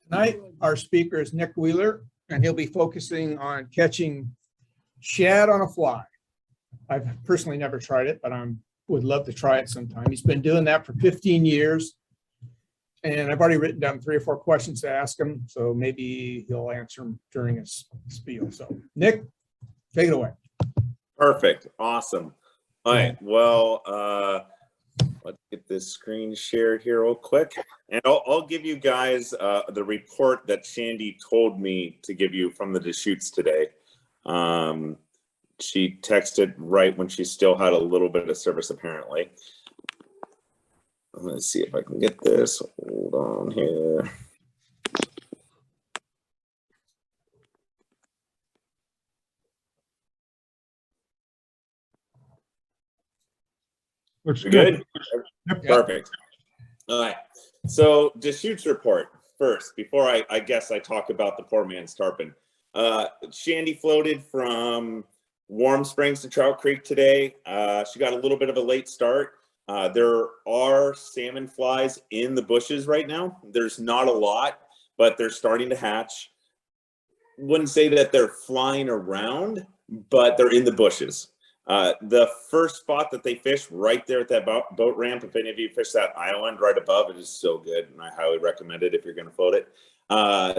Tonight, our speaker is Nick Wheeler, and he'll be focusing on catching shad on a fly. I've personally never tried it, but I would love to try it sometime. He's been doing that for 15 years. And I've already written down 3 or 4 questions to ask him, so maybe he'll answer them during his spiel. So, Nick, take it away. Perfect. Awesome. All right. Well, let's get this screen shared here real quick. And I'll give you guys the report that Shandy told me to give you from the Deschutes today. She texted right when she still had a little bit of service, apparently. Let's see if I can get this. Hold on here. Looks good. Yep. Perfect. All right. So Deschutes report first, before I guess I talk about the poor man's tarpon. Shandy floated from Warm Springs to Trout Creek today. She got a little bit of a late start. There are salmon flies in the bushes right now. There's not a lot, but they're starting to hatch. Wouldn't say that they're flying around, but they're in the bushes. The first spot that they fish right there at that boat ramp, if any of you fish that island right above, it is so good, and I highly recommend it if you're going to float it.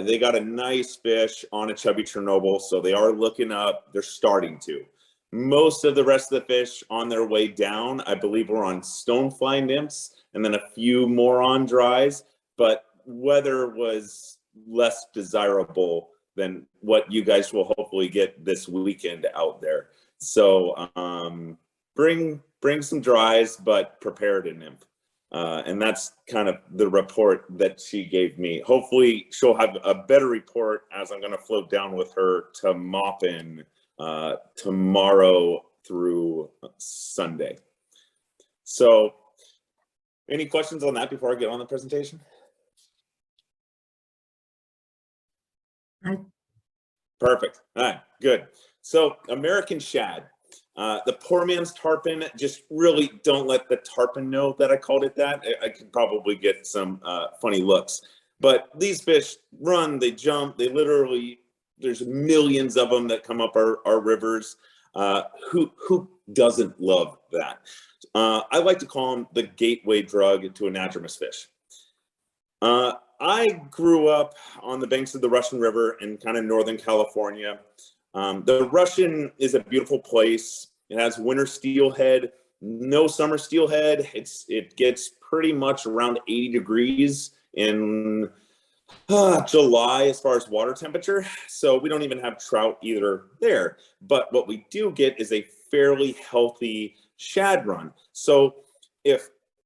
They got a nice fish on a chubby Chernobyl, so they are looking up. They're starting to. Most of the rest of the fish on their way down, I believe, were on stonefly nymphs, and then a few more on dries, but weather was less desirable than what you guys will hopefully get this weekend out there. So bring some dries, but prepare a nymph. And that's kind of the report that she gave me. Hopefully she'll have a better report as I'm going to float down with her to Maupin tomorrow through Sunday. So any questions on that before I get on the presentation? No. Perfect. All right, good. So American shad, the poor man's tarpon, just really don't let the tarpon know that I called it that. I could probably get some funny looks, but these fish run, they jump, they literally, there's millions of them that come up our rivers. Who doesn't love that? I like to call them the gateway drug to anadromous fish. I grew up on the banks of the Russian River in kind of Northern California. The Russian is a beautiful place. It has winter steelhead, no summer steelhead. It gets pretty much around 80 degrees in July as far as water temperature. So we don't even have trout either there. But what we do get is a fairly healthy shad run. So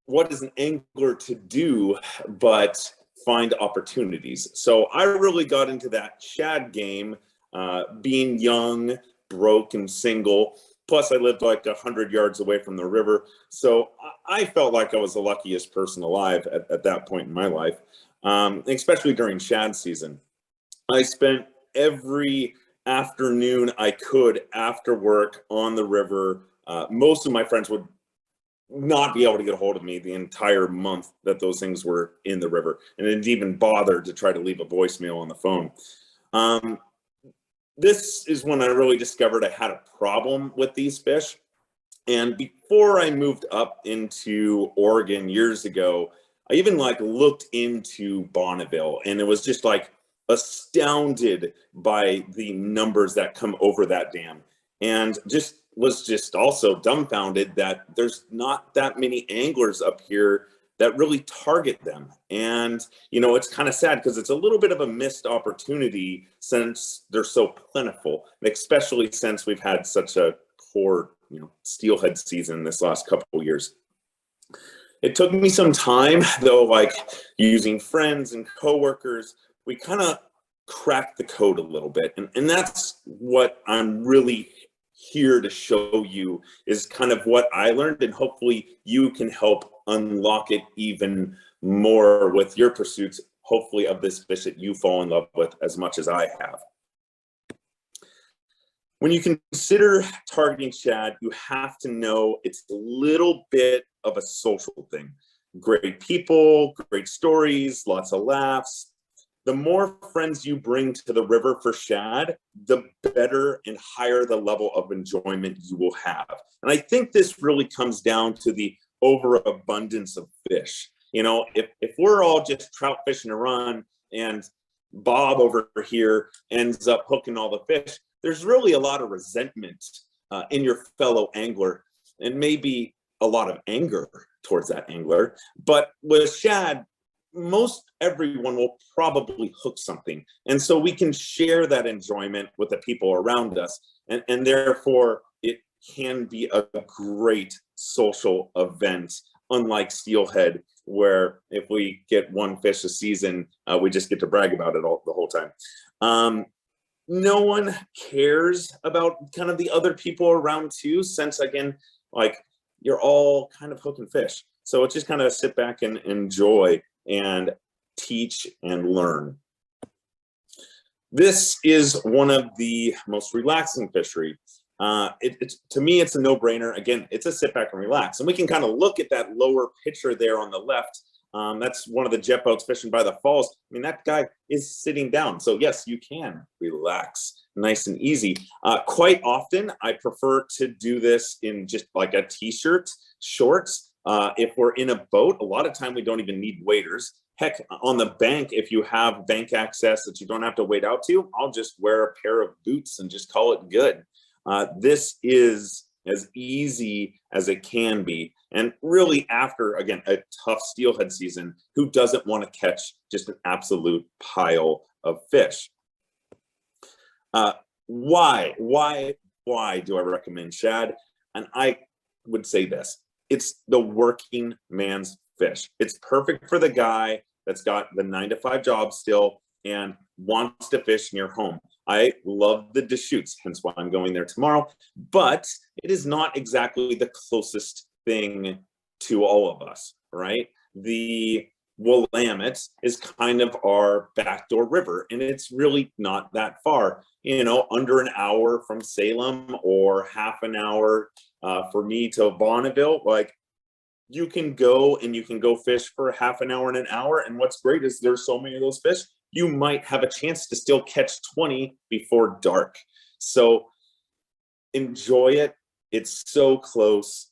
what is an angler to do but find opportunities? So I really got into that shad game, being young, broke, and single. Plus I lived like 100 yards away from the river. So I felt like I was the luckiest person alive at that point in my life, especially during shad season. I spent every afternoon I could after work on the river. Most of my friends would not be able to get a hold of me the entire month that those things were in the river, and didn't even bother to try to leave a voicemail on the phone. This is when I really discovered I had a problem with these fish. And before I moved up into Oregon years ago, I even looked into Bonneville, and it was just astounded by the numbers that come over that dam, and was also dumbfounded that there's not that many anglers up here that really target them. And it's kind of sad because it's a little bit of a missed opportunity since they're so plentiful, especially since we've had such a poor steelhead season this last couple of years. It took me some time though, using friends and coworkers, we kind of cracked the code a little bit, and that's what I'm really here to show you, is kind of what I learned, and hopefully you can help unlock it even more with your pursuits, hopefully, of this fish that you fall in love with as much as I have. When you consider targeting shad, you have to know it's a little bit of a social thing. Great people, great stories, lots of laughs. the more friends you bring to the river for shad, the better and higher the level of enjoyment you will have. And I think this really comes down to the overabundance of fish. You know, if we're all just trout fishing a run and Bob over here ends up hooking all the fish, there's really a lot of resentment in your fellow angler, and maybe a lot of anger towards that angler. But with shad, most everyone will probably hook something. And so we can share that enjoyment with the people around us. And therefore, it can be a great social event, unlike steelhead, where if we get one fish a season, we just get to brag about it the whole time. No one cares about kind of the other people around too, since again, like you're all kind of hooking fish. So it's just kind of sit back and enjoy and teach and learn. This is one of the most relaxing fishery. To me, it's a no-brainer. Again, it's a sit back and relax. And we can kind of look at that lower picture there on the left. That's one of the jet boats fishing by the falls. I mean, that guy is sitting down. So yes, you can relax nice and easy. Quite often, I prefer to do this in just like a t-shirt, shorts. If we're in a boat, a lot of time we don't even need waders. Heck, on the bank, if you have bank access that you don't have to wade out to, I'll just wear a pair of boots and just call it good. This is as easy as it can be. And really after, again, a tough steelhead season, who doesn't want to catch just an absolute pile of fish? Why do I recommend shad? And I would say this, it's the working man's fish. It's perfect for the guy that's got the 9-to-5 job still and wants to fish near home. I love the Deschutes, hence why I'm going there tomorrow, but it is not exactly the closest thing to all of us, right? The Willamette is kind of our backdoor river, and it's really not that far, you know, under an hour from Salem or half an hour for me to Bonneville. Like, you can go and you can go fish for half an hour and an hour. And what's great is there's so many of those fish, you might have a chance to still catch 20 before dark. So enjoy it. It's so close.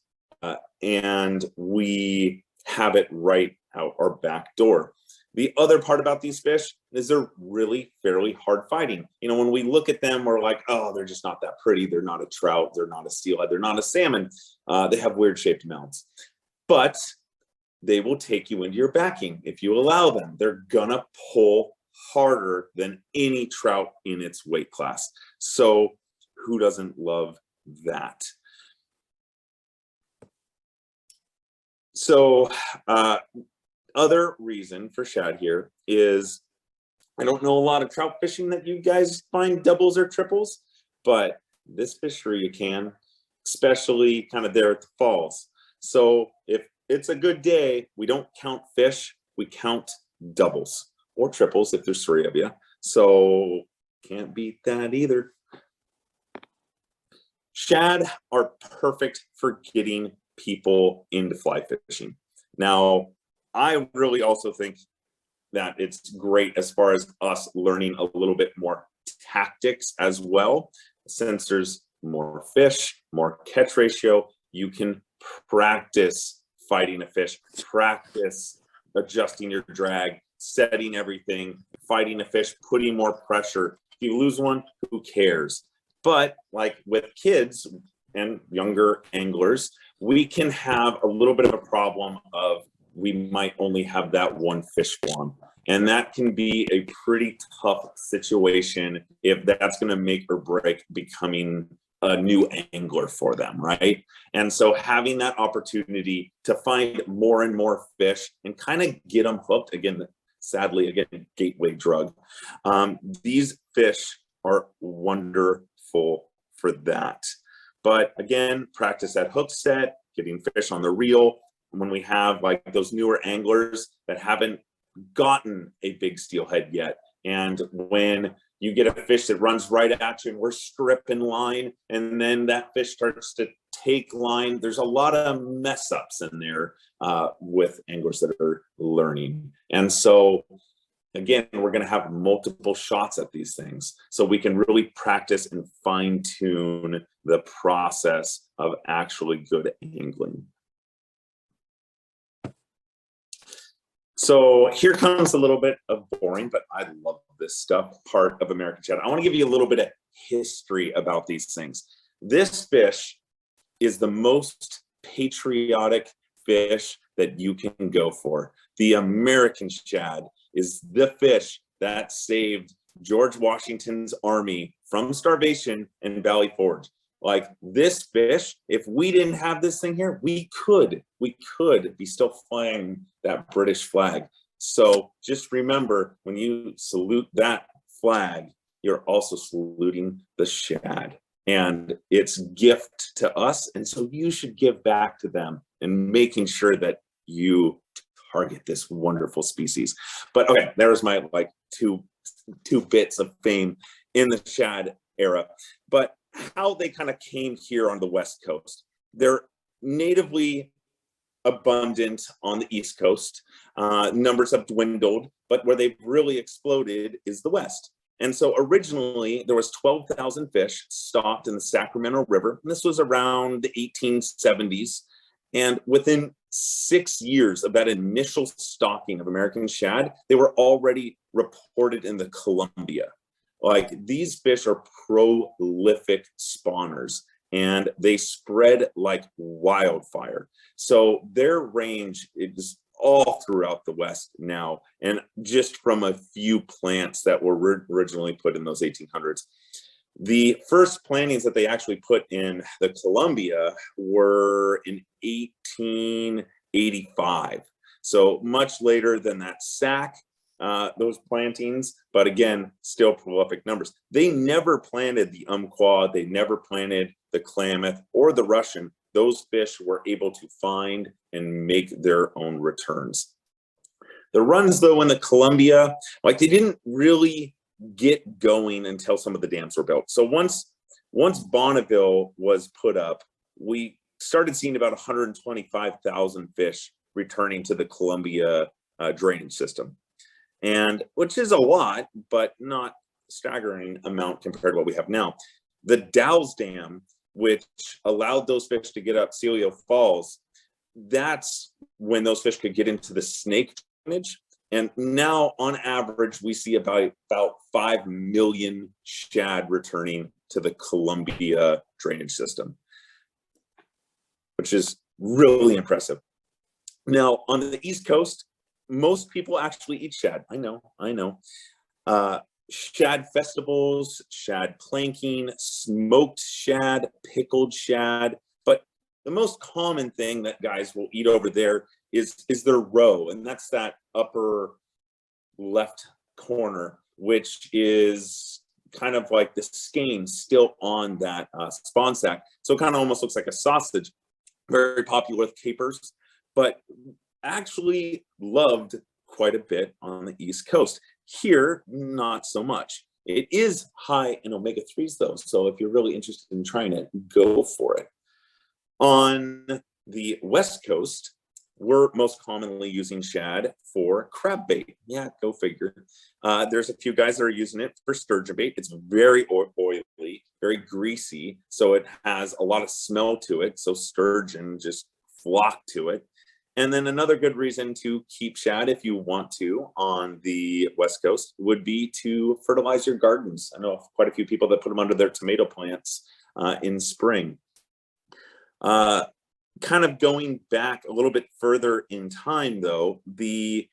And we have it right out our back door. The other part about these fish is they're really fairly hard fighting. You know, when we look at them, we're like, oh, they're just not that pretty. They're not a trout. They're not a steelhead. They're not a salmon. They have weird shaped mouths. But they will take you into your backing if you allow them. They're gonna pull harder than any trout in its weight class. So who doesn't love that? So other reason for shad here is, I don't know a lot of trout fishing that you guys find doubles or triples, but this fishery you can, especially kind of there at the falls. So if it's a good day, we don't count fish, we count doubles or triples if there's 3 of you. So can't beat that either. Shad are perfect for getting people into fly fishing. Now, I really also think that it's great as far as us learning a little bit more tactics as well. Since there's more fish, more catch ratio, you can practice fighting a fish, practice adjusting your drag, setting everything, fighting a fish, putting more pressure. If you lose one, who cares? But like with kids and younger anglers, we can have a little bit of a problem of we might only have that one fish form. And that can be a pretty tough situation if that's going to make or break becoming a new angler for them, right? And so having that opportunity to find more and more fish and kind of get them hooked, again, sadly, again, gateway drug. These fish are wonderful for that. But again, practice that hook set, getting fish on the reel. When we have like those newer anglers that haven't gotten a big steelhead yet, and when you get a fish that runs right at you and we're stripping line, and then that fish starts to take line, there's a lot of mess ups in there with anglers that are learning. And so again, we're going to have multiple shots at these things. So we can really practice and fine tune the process of actually good angling. So here comes a little bit of boring, but I love this stuff, part of American Shad. I want to give you a little bit of history about these things. This fish is the most patriotic fish that you can go for. The American Shad is the fish that saved George Washington's army from starvation in Valley Forge. Like this fish, if we didn't have this thing here, we could be still flying that British flag. So just remember, when you salute that flag, you're also saluting the shad, and it's gift to us. And so you should give back to them and making sure that you target this wonderful species. But okay, there's my like two bits of fame in the shad era. But how they kind of came here on the West Coast. They're natively abundant on the East Coast. Numbers have dwindled, but where they've really exploded is the West. And so originally there was 12,000 fish stocked in the Sacramento River. And this was around the 1870s. And within 6 years of that initial stocking of American shad, they were already reported in the Columbia. Like these fish are prolific spawners and they spread like wildfire. So their range is all throughout the West now, and just from a few plants that were originally put in those 1800s. The first plantings that they actually put in the Columbia were in 1885. So much later than that Sac, those plantings, but again, still prolific numbers. They never planted the Umpqua, they never planted the Klamath or the Russian. Those fish were able to find and make their own returns. The runs, though, in the Columbia, like they didn't really get going until some of the dams were built. So once Bonneville was put up, we started seeing about 125,000 fish returning to the Columbia drainage system. And which is a lot, but not staggering amount compared to what we have now. The Dalles Dam, which allowed those fish to get up Celio Falls, that's when those fish could get into the snake drainage. And now on average, we see about 5 million shad returning to the Columbia drainage system, which is really impressive. Now on the East Coast, most people actually eat shad. I know. Shad festivals, shad planking, smoked shad, pickled shad. But the most common thing that guys will eat over there is their roe. And that's that upper left corner, which is kind of like the skein still on that spawn sack. So it kind of almost looks like a sausage. Very popular with capers, but actually loved quite a bit on the East Coast. Here, not so much. It is high in omega-3s though, so if you're really interested in trying it, go for it. On the West Coast, we're most commonly using shad for crab bait. Yeah, go figure. There's a few guys that are using it for sturgeon bait. It's very oily, very greasy, so it has a lot of smell to it, so sturgeon just flock to it. And then another good reason to keep shad, if you want to, on the West Coast would be to fertilize your gardens. I know quite a few people that put them under their tomato plants in spring. Kind of going back a little bit further in time, though, the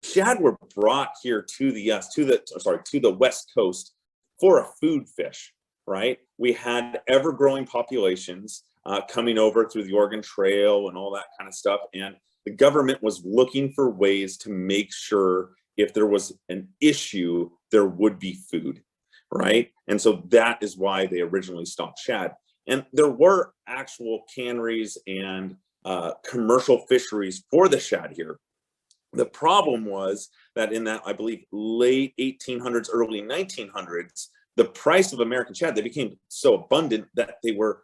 shad were brought here to the West Coast for a food fish, right? We had ever-growing populations coming over through the Oregon Trail and all that kind of stuff. And the government was looking for ways to make sure if there was an issue, there would be food, right? And so that is why they originally stocked shad. And there were actual canneries and commercial fisheries for the shad here. The problem was that in that, I believe, late 1800s, early 1900s, the price of American shad, they became so abundant that they were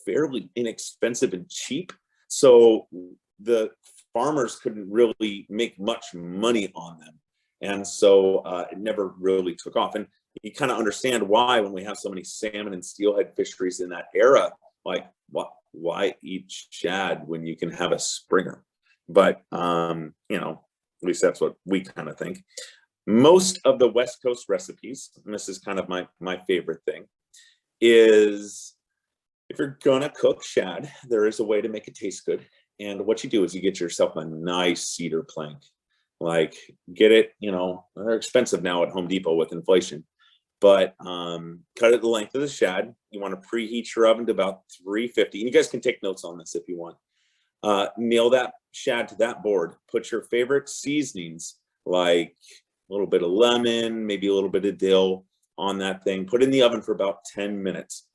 fairly inexpensive and cheap. So the farmers couldn't really make much money on them. And so it never really took off. And you kind of understand why when we have so many salmon and steelhead fisheries in that era, like why eat shad when you can have a springer? But, you know, at least that's what we kind of think. Most of the West Coast recipes, and this is kind of my favorite thing, is if you're gonna cook shad, there is a way to make it taste good. And what you do is you get yourself a nice cedar plank. Like get it, you know, they're expensive now at Home Depot with inflation, but cut it the length of the shad. You want to preheat your oven to about 350. And you guys can take notes on this if you want. Nail that shad to that board. Put your favorite seasonings, like a little bit of lemon, maybe a little bit of dill on that thing. Put it in the oven for about 10 minutes.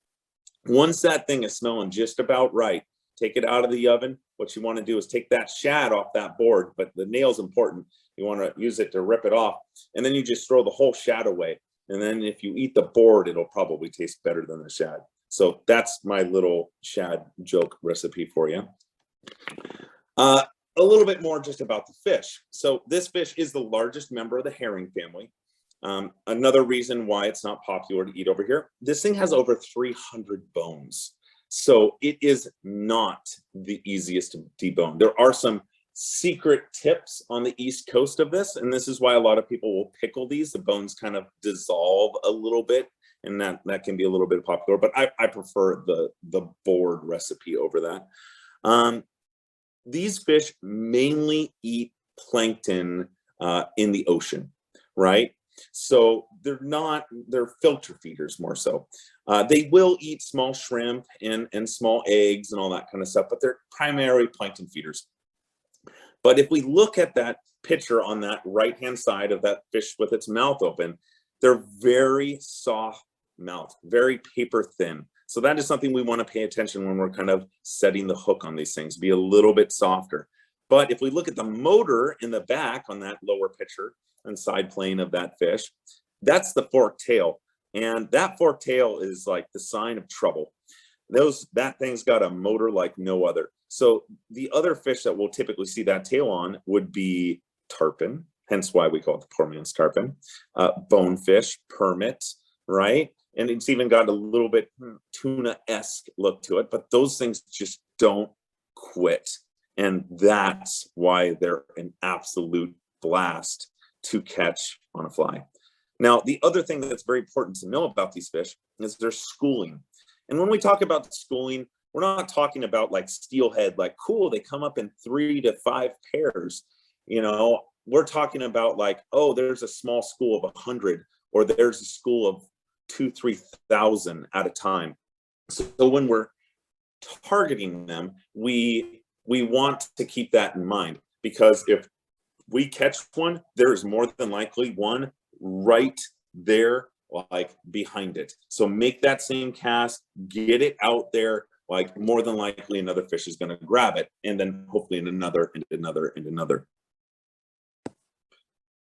Once that thing is smelling just about right, take it out of the oven. What you want to do is take that shad off that board, but the nail's important. You want to use it to rip it off, and then you just throw the whole shad away. And then if you eat the board, it'll probably taste better than the shad. So that's my little shad joke recipe for you. A little bit more just about the fish. So this fish is the largest member of the herring family. Another reason why it's not popular to eat over here, this thing has over 300 bones. So it is not the easiest to debone. There are some secret tips on the East Coast of this, and this is why a lot of people will pickle these. The bones kind of dissolve a little bit, and that can be a little bit popular, but I prefer the board recipe over that. These fish mainly eat plankton in the ocean, right? So they're filter feeders more so. They will eat small shrimp and small eggs and all that kind of stuff, but they're primarily plankton feeders. But if we look at that picture on that right-hand side of that fish with its mouth open, they're very soft mouth, very paper thin. So that is something we want to pay attention when we're kind of setting the hook on these things, be a little bit softer. But if we look at the motor in the back on that lower picture and side plane of that fish, that's the forked tail. And that forked tail is like the sign of trouble. That thing's got a motor like no other. So the other fish that we'll typically see that tail on would be tarpon, hence why we call it the poor man's tarpon, bonefish, permit, right? And it's even got a little bit tuna-esque look to it, but those things just don't quit. And that's why they're an absolute blast to catch on a fly. Now, the other thing that's very important to know about these fish is their schooling. And when we talk about schooling, we're not talking about like steelhead, like cool, they come up in 3 to 5 pairs. You know, we're talking about like, oh, there's a small school of 100, or there's a school of 2,000-3,000 at a time. So when we're targeting them, we want to keep that in mind, because if we catch one, there's more than likely one right there, like behind it. So make that same cast, get it out there, like more than likely another fish is going to grab it, and then hopefully in another and another and another.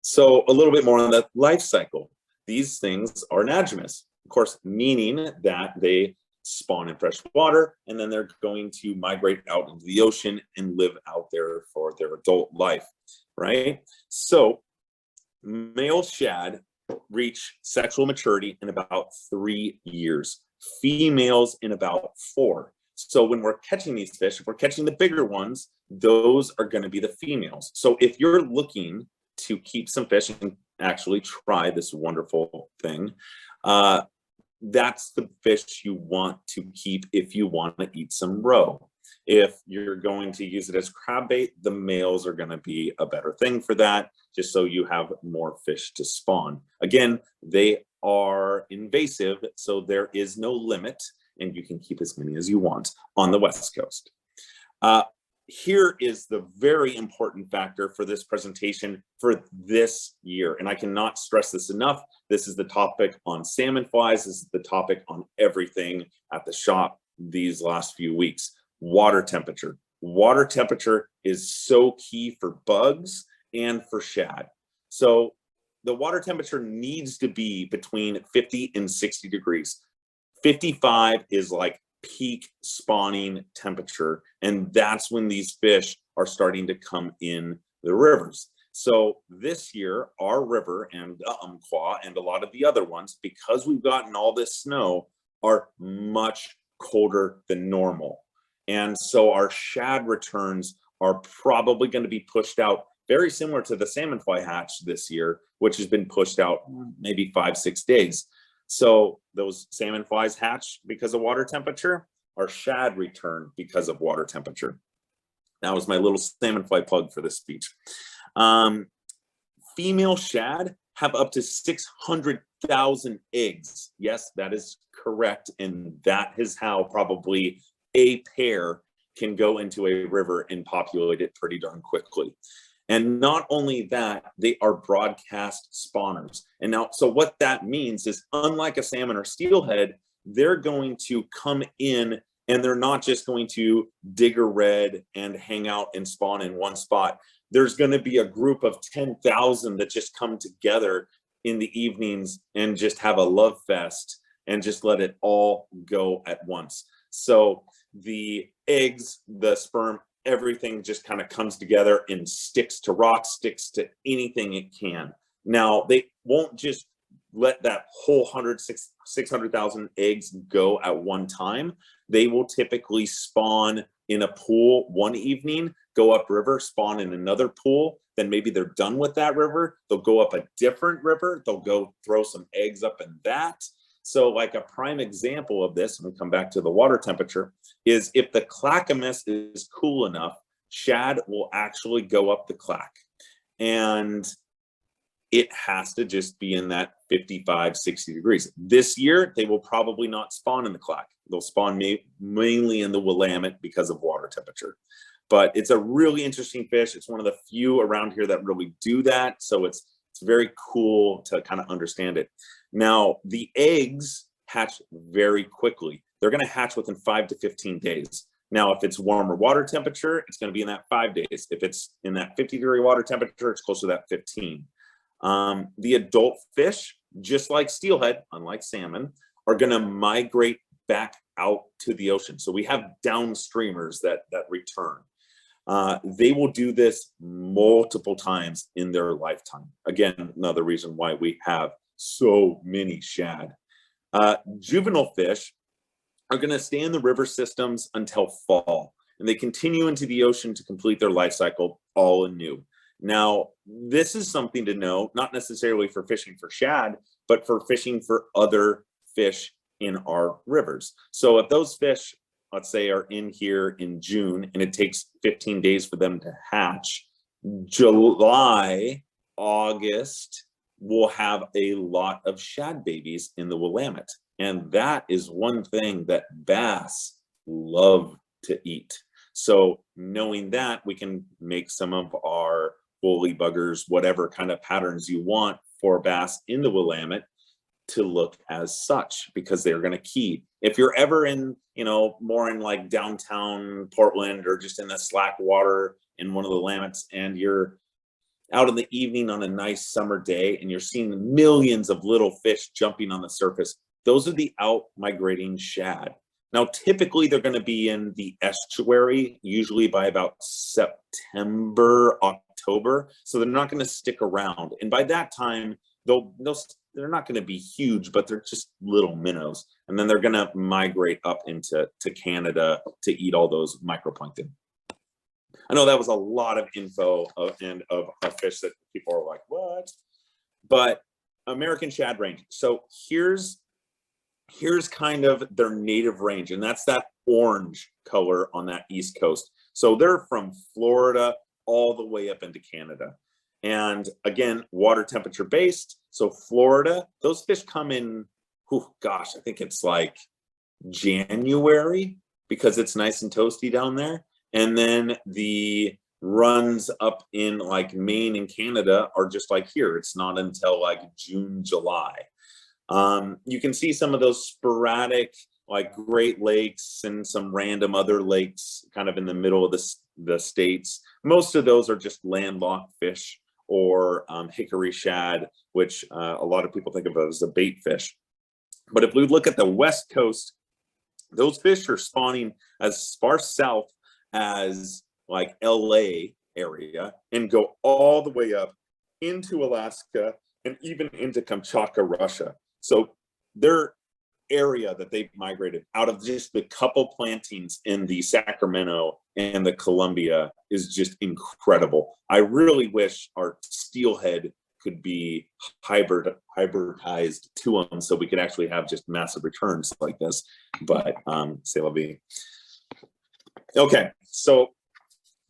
So a little bit more on the life cycle. These things are anadromous, of course, meaning that they spawn in fresh water, and then they're going to migrate out into the ocean and live out there for their adult life, right? So male shad reach sexual maturity in about 3 years, females in about 4. So when we're catching these fish, if we're catching the bigger ones, those are going to be the females. So if you're looking to keep some fish and actually try this wonderful thing, that's the fish you want to keep if you want to eat some roe. If you're going to use it as crab bait, the males are going to be a better thing for that, just so you have more fish to spawn. Again, they are invasive, so there is no limit, and you can keep as many as you want on the West Coast. Here is the very important factor for this presentation for this year, and I cannot stress this enough. This is the topic on salmon flies. This is the topic on everything at the shop these last few weeks. Water temperature. Water temperature is so key for bugs and for shad. So the water temperature needs to be between 50 and 60 degrees. 55 is like peak spawning temperature, and that's when these fish are starting to come in the rivers. So this year, our river and the Umpqua and a lot of the other ones, because we've gotten all this snow, are much colder than normal. And so our shad returns are probably going to be pushed out, very similar to the salmon fly hatch this year, which has been pushed out maybe 5-6 days. So those salmon flies hatch because of water temperature, our shad return because of water temperature. That was my little salmon fly plug for this speech. Female shad have up to 600,000 eggs. Yes, that is correct. And that is how probably a pair can go into a river and populate it pretty darn quickly. And not only that, they are broadcast spawners. And now, so what that means is, unlike a salmon or steelhead, they're going to come in and they're not just going to dig a red and hang out and spawn in one spot. There's going to be a group of 10,000 that just come together in the evenings and just have a love fest and just let it all go at once. So the eggs, the sperm, everything just kind of comes together and sticks to rocks, sticks to anything it can. Now, they won't just let that whole 600,000 eggs go at one time. They will typically spawn in a pool one evening, go upriver, spawn in another pool. Then maybe they're done with that river. They'll go up a different river. They'll go throw some eggs up in that. So like a prime example of this, and we come back to the water temperature, is if the Clackamas is cool enough, shad will actually go up the Clack. And it has to just be in that 55, 60 degrees. This year, they will probably not spawn in the Clack. They'll spawn mainly in the Willamette because of water temperature. But it's a really interesting fish. It's one of the few around here that really do that. So it's very cool to kind of understand it. Now, the eggs hatch very quickly. They're going to hatch within 5 to 15 days. Now, if it's warmer water temperature, it's going to be in that 5 days. If it's in that 50-degree water temperature, it's closer to that 15. The adult fish, just like steelhead, unlike salmon, are going to migrate back out to the ocean. So we have downstreamers that return. They will do this multiple times in their lifetime. Again, another reason why we have so many shad. Juvenile fish are going to stay in the river systems until fall, and they continue into the ocean to complete their life cycle all anew. Now, this is something to know, not necessarily for fishing for shad, but for fishing for other fish in our rivers. So if those fish, let's say, are in here in June and it takes 15 days for them to hatch, July, August, we'll have a lot of shad babies in the Willamette. And that is one thing that bass love to eat. So knowing that, we can make some of our woolly buggers, whatever kind of patterns you want for bass in the Willamette to look as such, because they're going to key. If you're ever in, more in like downtown Portland or just in the slack water in one of the Willamettes, and you're out in the evening on a nice summer day and you're seeing millions of little fish jumping on the surface, those are the out migrating shad. Now, typically they're going to be in the estuary, usually by about September, October. So they're not going to stick around. And by that time, they're not going to be huge, but they're just little minnows. And then they're going to migrate up into Canada to eat all those microplankton. I know that was a lot of info of fish that people are like, what? But American shad range. So here's kind of their native range, and that's that orange color on that East Coast. So they're from Florida all the way up into Canada. And again, water temperature based. So Florida, those fish come in, I think it's like January, because it's nice and toasty down there. And then the runs up in like Maine and Canada are just like here. It's not until like June, July. You can see some of those sporadic, like Great Lakes and some random other lakes kind of in the middle of the states. Most of those are just landlocked fish, or hickory shad, which a lot of people think of as a bait fish. But if we look at the West Coast, those fish are spawning as far south as like LA area and go all the way up into Alaska and even into Kamchatka, Russia. So their area that they've migrated out of just the couple plantings in the Sacramento and the Columbia is just incredible. I really wish our steelhead could be hybridized to them so we could actually have just massive returns like this, but c'est la vie. Okay, so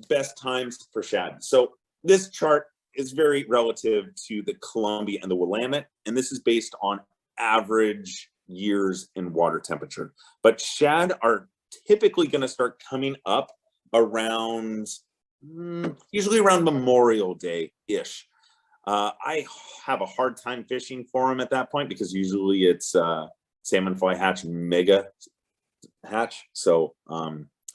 best times for shad. So this chart is very relative to the Columbia and the Willamette, and this is based on average years in water temperature. But shad are typically going to start coming up around, usually around Memorial Day-ish. I have a hard time fishing for them at that point because usually it's salmon fly hatch, mega hatch. So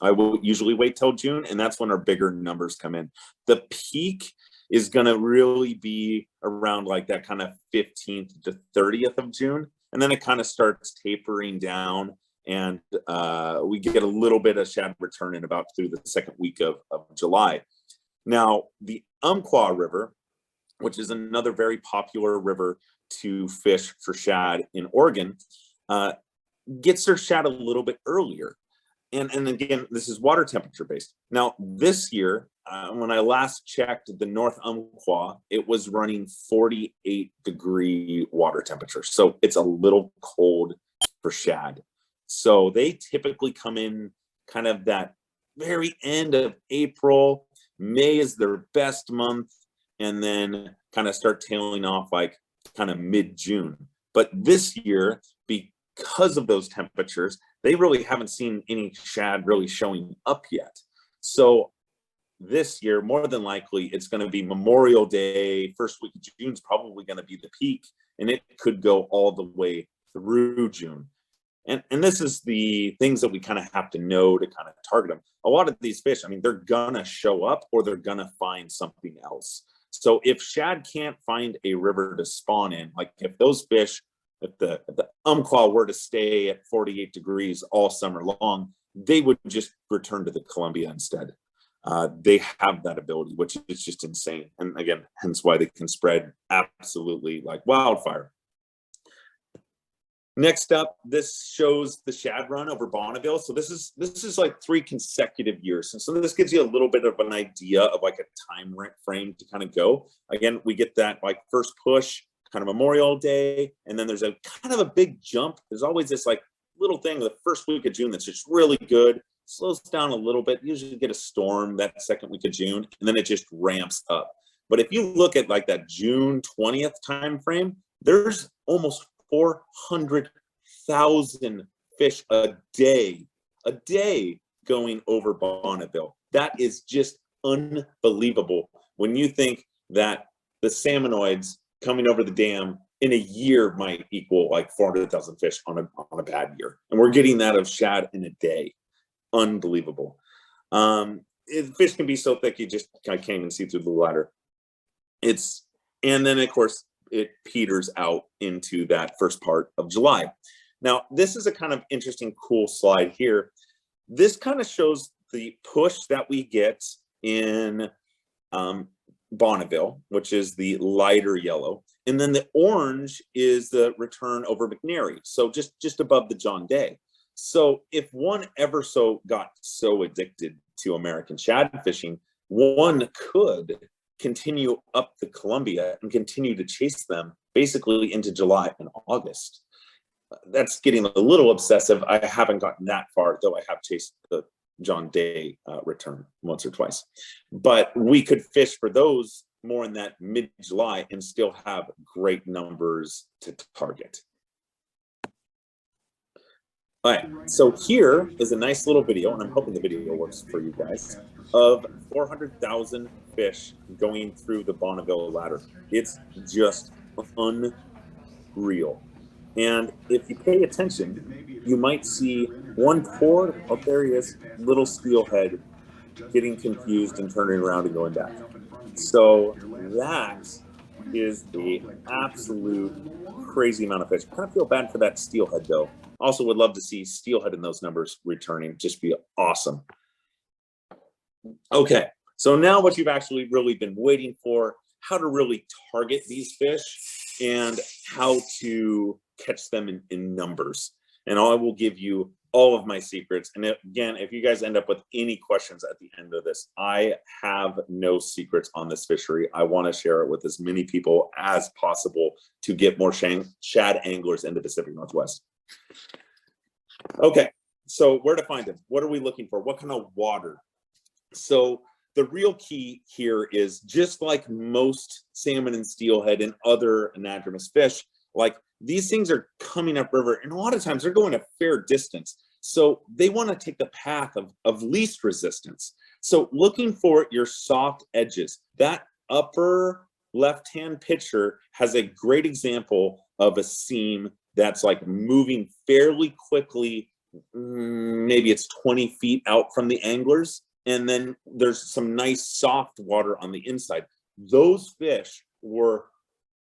I will usually wait till June, and that's when our bigger numbers come in. The peak is going to really be around like that kind of 15th to 30th of June. And then it kind of starts tapering down, and we get a little bit of shad return in about through the second week of July. Now, the Umpqua River, which is another very popular river to fish for shad in Oregon, gets their shad a little bit earlier. And again, this is water temperature based. Now, this year, when I last checked the North Umpqua, it was running 48-degree water temperature. So it's a little cold for shad. So they typically come in kind of that very end of April. May is their best month, and then kind of start tailing off like kind of mid-June. But this year, because of those temperatures, they really haven't seen any shad really showing up yet. So this year, more than likely, it's going to be Memorial Day, first week of June is probably going to be the peak, and it could go all the way through June. And this is the things that we kind of have to know to kind of target them. A lot of these fish, I mean, they're going to show up or they're going to find something else. So if shad can't find a river to spawn in, like if those fish, if the Umpqua were to stay at 48 degrees all summer long, they would just return to the Columbia instead. They have that ability, which is just insane. And again, hence why they can spread absolutely like wildfire. Next up, this shows the shad run over Bonneville. So this is like 3 consecutive years. And so this gives you a little bit of an idea of like a time frame to kind of go. Again, we get that like first push, kind of Memorial Day, and then there's a kind of a big jump. There's always this like little thing the first week of June that's just really good, slows down a little bit. Usually get a storm that second week of June, and then it just ramps up. But if you look at like that June 20th time frame, there's almost 400,000 fish a day going over Bonneville. That is just unbelievable when you think that the salmonoids coming over the dam in a year might equal like 400,000 fish on a bad year. And we're getting that of shad in a day. Unbelievable. Fish can be so thick you just kind of can't even see through the ladder. And then of course it peters out into that first part of July. Now, this is a kind of interesting, cool slide here. This kind of shows the push that we get in Bonneville, which is the lighter yellow. And then the orange is the return over McNary. So just above the John Day. So if one ever got so addicted to American shad fishing, one could continue up the Columbia and continue to chase them basically into July and August. That's getting a little obsessive. I haven't gotten that far, though I have chased the John Day return once or twice. But we could fish for those more in that mid-July and still have great numbers to target. All right, so here is a nice little video, and I'm hoping the video works for you guys, of 400,000 fish going through the Bonneville ladder. It's just unreal. And if you pay attention, you might see one poor, oh, there he is, little steelhead getting confused and turning around and going back. So that is the absolute crazy amount of fish. I kind of feel bad for that steelhead, though. Also would love to see steelhead in those numbers returning. Just be awesome. Okay, So now what you've actually really been waiting for, how to really target these fish and how to catch them in numbers. And I will give you all of my secrets. And again, if you guys end up with any questions at the end of this, I have no secrets on this fishery. I want to share it with as many people as possible to get more shad anglers in the Pacific Northwest. Okay, so where to find them? What are we looking for? What kind of water? So the real key here is, just like most salmon and steelhead and other anadromous fish, like these things are coming upriver, and a lot of times they're going a fair distance. So they want to take the path of least resistance. So looking for your soft edges. That upper left-hand picture has a great example of a seam that's like moving fairly quickly. Maybe it's 20 feet out from the anglers. And then there's some nice soft water on the inside. Those fish were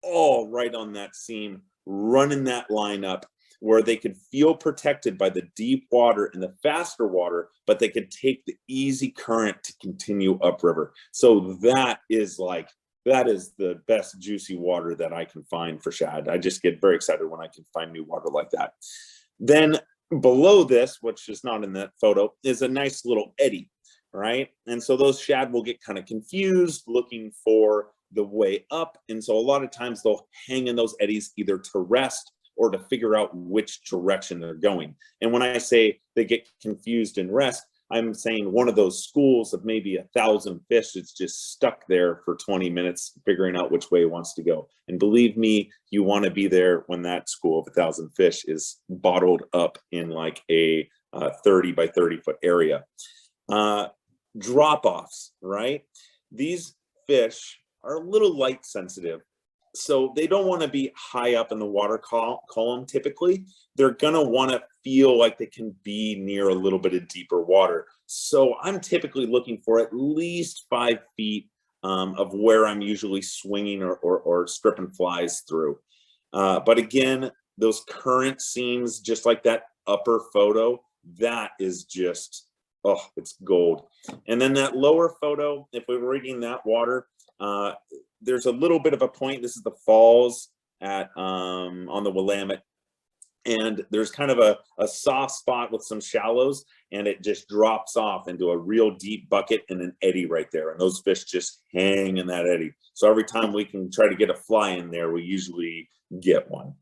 all right on that seam, running that line up where they could feel protected by the deep water and the faster water, but they could take the easy current to continue upriver. So that is the best juicy water that I can find for shad. I just get very excited when I can find new water like that. Then below this, which is not in that photo, is a nice little eddy. Right? And so those shad will get kind of confused looking for the way up. And so a lot of times they'll hang in those eddies either to rest or to figure out which direction they're going. And when I say they get confused and rest, I'm saying one of those schools of maybe 1,000 fish that's just stuck there for 20 minutes figuring out which way it wants to go. And believe me, you want to be there when that school of 1,000 fish is bottled up in like a 30 by 30 foot area. Drop-offs, right? These fish are a little light sensitive, so they don't want to be high up in the water column typically. They're gonna want to feel like they can be near a little bit of deeper water. So I'm typically looking for at least 5 feet of where I'm usually swinging or stripping flies through. But again, those current seams, just like that upper photo, that is just, oh, it's gold. And then that lower photo, if we're reading that water, there's a little bit of a point. This is the falls at on the Willamette. And there's kind of a soft spot with some shallows, and it just drops off into a real deep bucket and an eddy right there. And those fish just hang in that eddy. So every time we can try to get a fly in there, we usually get one.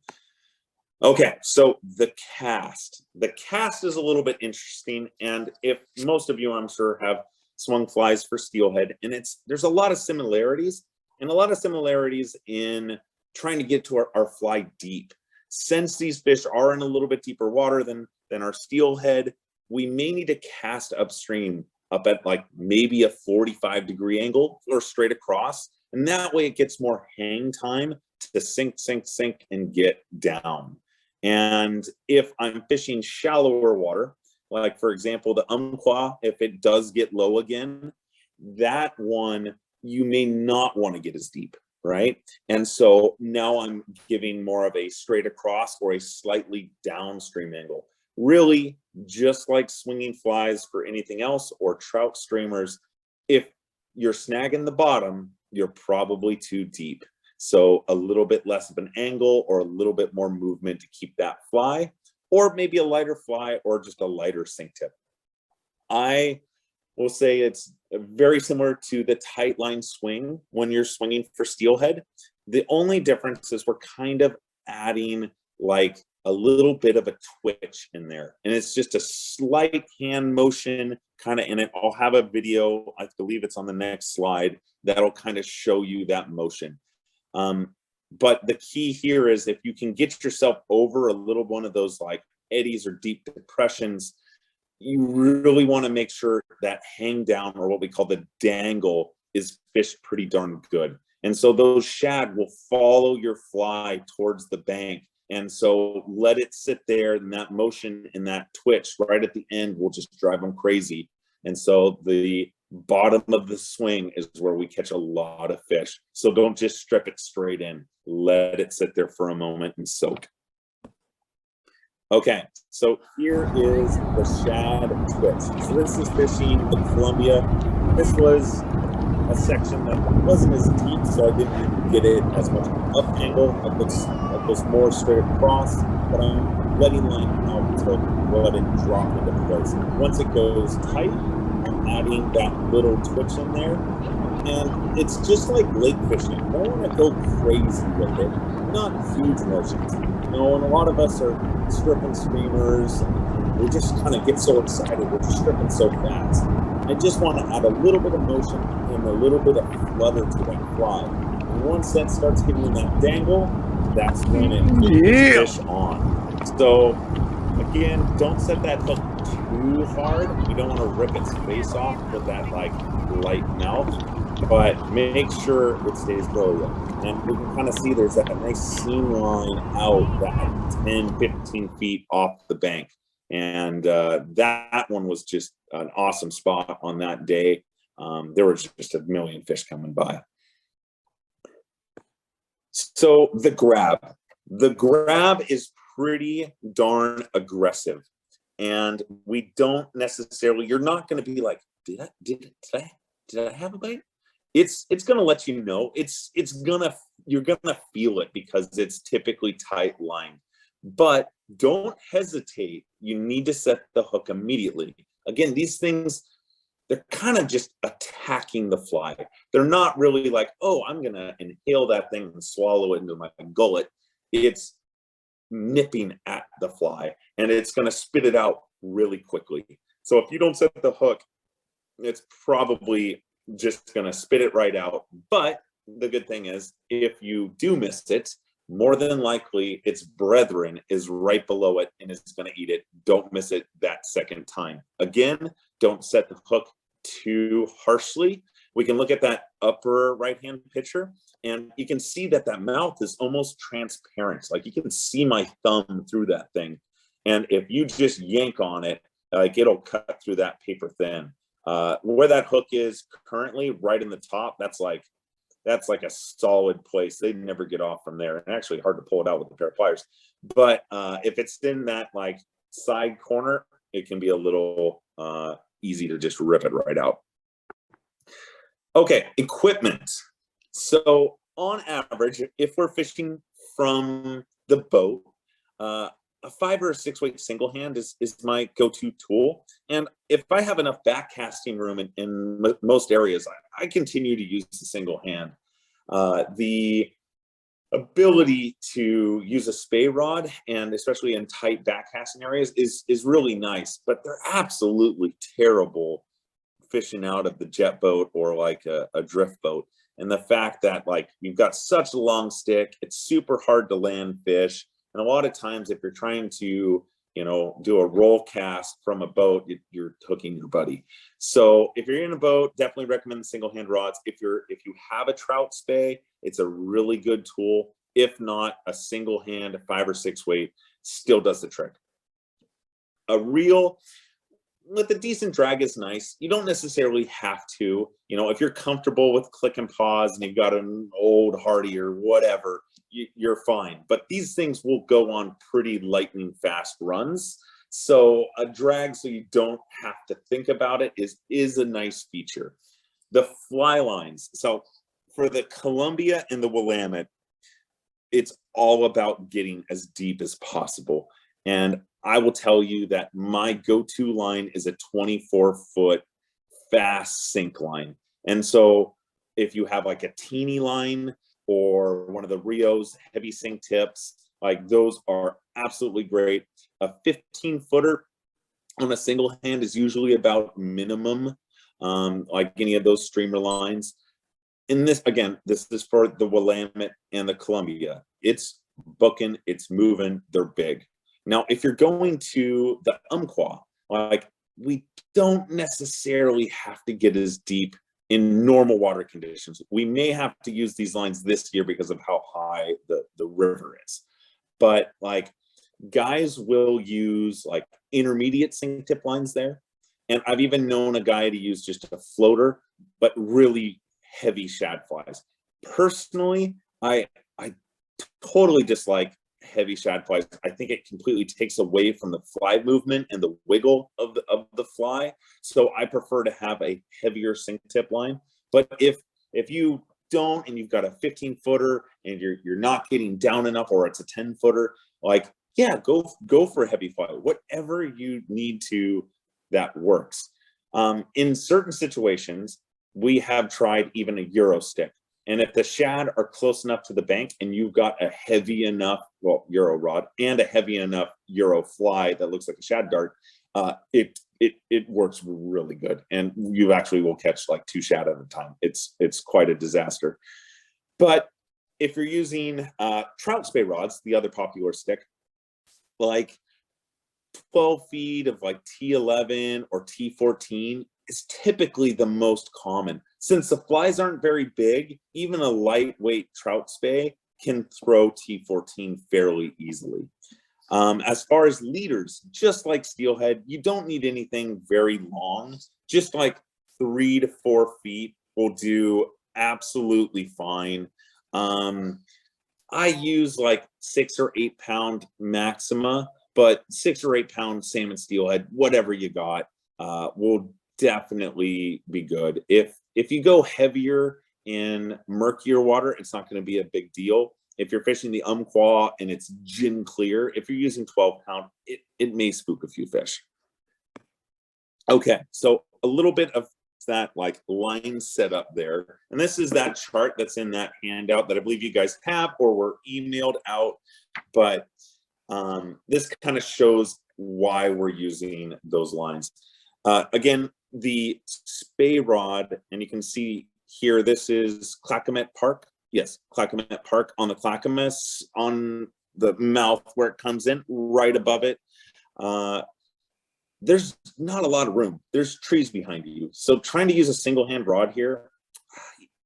Okay, so the cast. The cast is a little bit interesting, and if most of you, I'm sure, have swung flies for steelhead, and there's a lot of similarities, and a lot of similarities in trying to get to our fly deep. Since these fish are in a little bit deeper water than our steelhead, we may need to cast upstream up at like maybe a 45-degree angle or straight across, and that way it gets more hang time to sink, and get down. And if I'm fishing shallower water, like for example, the Umpqua, if it does get low again, that one you may not want to get as deep, right? And so now I'm giving more of a straight across or a slightly downstream angle. Really, just like swinging flies for anything else or trout streamers, if you're snagging the bottom, you're probably too deep. So a little bit less of an angle or a little bit more movement to keep that fly, or maybe a lighter fly or just a lighter sink tip. I will say it's very similar to the tight line swing when you're swinging for steelhead. The only difference is we're kind of adding like a little bit of a twitch in there. And it's just a slight hand motion kind of in it. I'll have a video, I believe it's on the next slide, that'll kind of show you that motion. But the key here is if you can get yourself over a little one of those like eddies or deep depressions, you really want to make sure that hang down, or what we call the dangle, is fished pretty darn good. And so those shad will follow your fly towards the bank. And so let it sit there, and that motion and that twitch right at the end will just drive them crazy. And so the bottom of the swing is where we catch a lot of fish. So don't just strip it straight in. Let it sit there for a moment and soak. Okay, so here is the shad twitch. So this is fishing the Columbia. This was a section that wasn't as deep, so I didn't get it as much up angle. It was more straight across, but I'm letting line out to let it drop into place. Once it goes tight, I'm adding that little twitch in there. And it's just like lake fishing. I don't want to go crazy with it. Not huge motions. And a lot of us are stripping streamers. We just kind of get so excited. We're just stripping so fast. I just want to add a little bit of motion and a little bit of flutter to that fly. And once that starts giving that dangle, that's when it fish on. So again, don't set that hook too hard. You don't want to rip its face off with that like light mouth, but make sure it stays low. And we can kind of see there's that nice seam line out that 10, 15 feet off the bank. And that one was just an awesome spot on that day. There was just a million fish coming by. So the grab is pretty darn aggressive. And we don't necessarily, you're not going to be like, did I have a bite? It's going to let you know. You're going to feel it because it's typically tight lined. But don't hesitate. You need to set the hook immediately. Again, these things, they're kind of just attacking the fly. They're not really like, oh, I'm going to inhale that thing and swallow it into my gullet. It's nipping at the fly, and it's going to spit it out really quickly. So if you don't set the hook, it's probably just going to spit it right out. But the good thing is, if you do miss it, more than likely its brethren is right below it and is going to eat it. Don't miss it that second time. Again, don't set the hook too harshly. We can look at that upper right-hand picture, and you can see that that mouth is almost transparent. Like you can see my thumb through that thing. And if you just yank on it, like it'll cut through that paper thin. Where that hook is currently, right in the top, that's like a solid place. They never get off from there. And actually hard to pull it out with a pair of pliers. But if it's in that like side corner, it can be a little easy to just rip it right out. Okay, equipment. So on average, if we're fishing from the boat, a 5 or a 6 weight single hand is my go-to tool. And if I have enough back casting room in most areas, I continue to use the single hand. The ability to use a spey rod, and especially in tight back casting areas, is really nice, but they're absolutely terrible fishing out of the jet boat or like a drift boat. And the fact that like you've got such a long stick, it's super hard to land fish. And a lot of times if you're trying to, do a roll cast from a boat, you're hooking your buddy. So if you're in a boat, definitely recommend the single hand rods. If you have a trout spey, it's a really good tool. If not, a single hand 5 or 6 weight still does the trick. A reel with a decent drag is nice. You don't necessarily have to, if you're comfortable with click and pause and you've got an old Hardy or whatever, you're fine. But these things will go on pretty lightning fast runs. So a drag, so you don't have to think about it, is a nice feature. The fly lines. So for the Columbia and the Willamette, it's all about getting as deep as possible. And I will tell you that my go-to line is a 24-foot fast sink line. And so if you have like a teeny line or one of the Rio's heavy sink tips, like those are absolutely great. A 15-footer on a single hand is usually about minimum, like any of those streamer lines. In this, again, this is for the Willamette and the Columbia. It's booking, it's moving, they're big. Now, if you're going to the Umpqua, like we don't necessarily have to get as deep in normal water conditions. We may have to use these lines this year because of how high the river is. But like guys will use like intermediate sink tip lines there. And I've even known a guy to use just a floater, but really heavy shad flies. Personally, I totally dislike heavy shad flies. I think it completely takes away from the fly movement and the wiggle of the fly. So I prefer to have a heavier sink tip line. But if you don't, and you've got a 15 footer and you're not getting down enough, or it's a 10 footer, like, yeah, go for a heavy fly, whatever you need to, that works. In certain situations, we have tried even a Euro stick. And if the shad are close enough to the bank and you've got a heavy enough, well, Euro rod and a heavy enough Euro fly that looks like a shad dart, it works really good. And you actually will catch like 2 shad at a time. It's quite a disaster. But if you're using trout spey rods, the other popular stick, like 12 feet of like T11 or T14 is typically the most common. Since the flies aren't very big, even a lightweight trout spey can throw T14 fairly easily. As far as leaders, just like steelhead, you don't need anything very long. Just like 3 to 4 feet will do absolutely fine. I use like 6 or 8 pound Maxima, but 6 or 8 pound salmon steelhead, whatever you got, will definitely be good. If you go heavier in murkier water, it's not going to be a big deal. If you're fishing the Umpqua and it's gin clear, if you're using 12 pound, it may spook a few fish. Okay, so a little bit of that like line setup there. And this is that chart that's in that handout that I believe you guys have or were emailed out. But this kind of shows why we're using those lines. Again, the spey rod, and you can see here, this is Clackamas Park. Yes, Clackamas Park on the Clackamas, on the mouth where it comes in, right above it. There's not a lot of room. There's trees behind you. So trying to use a single hand rod here,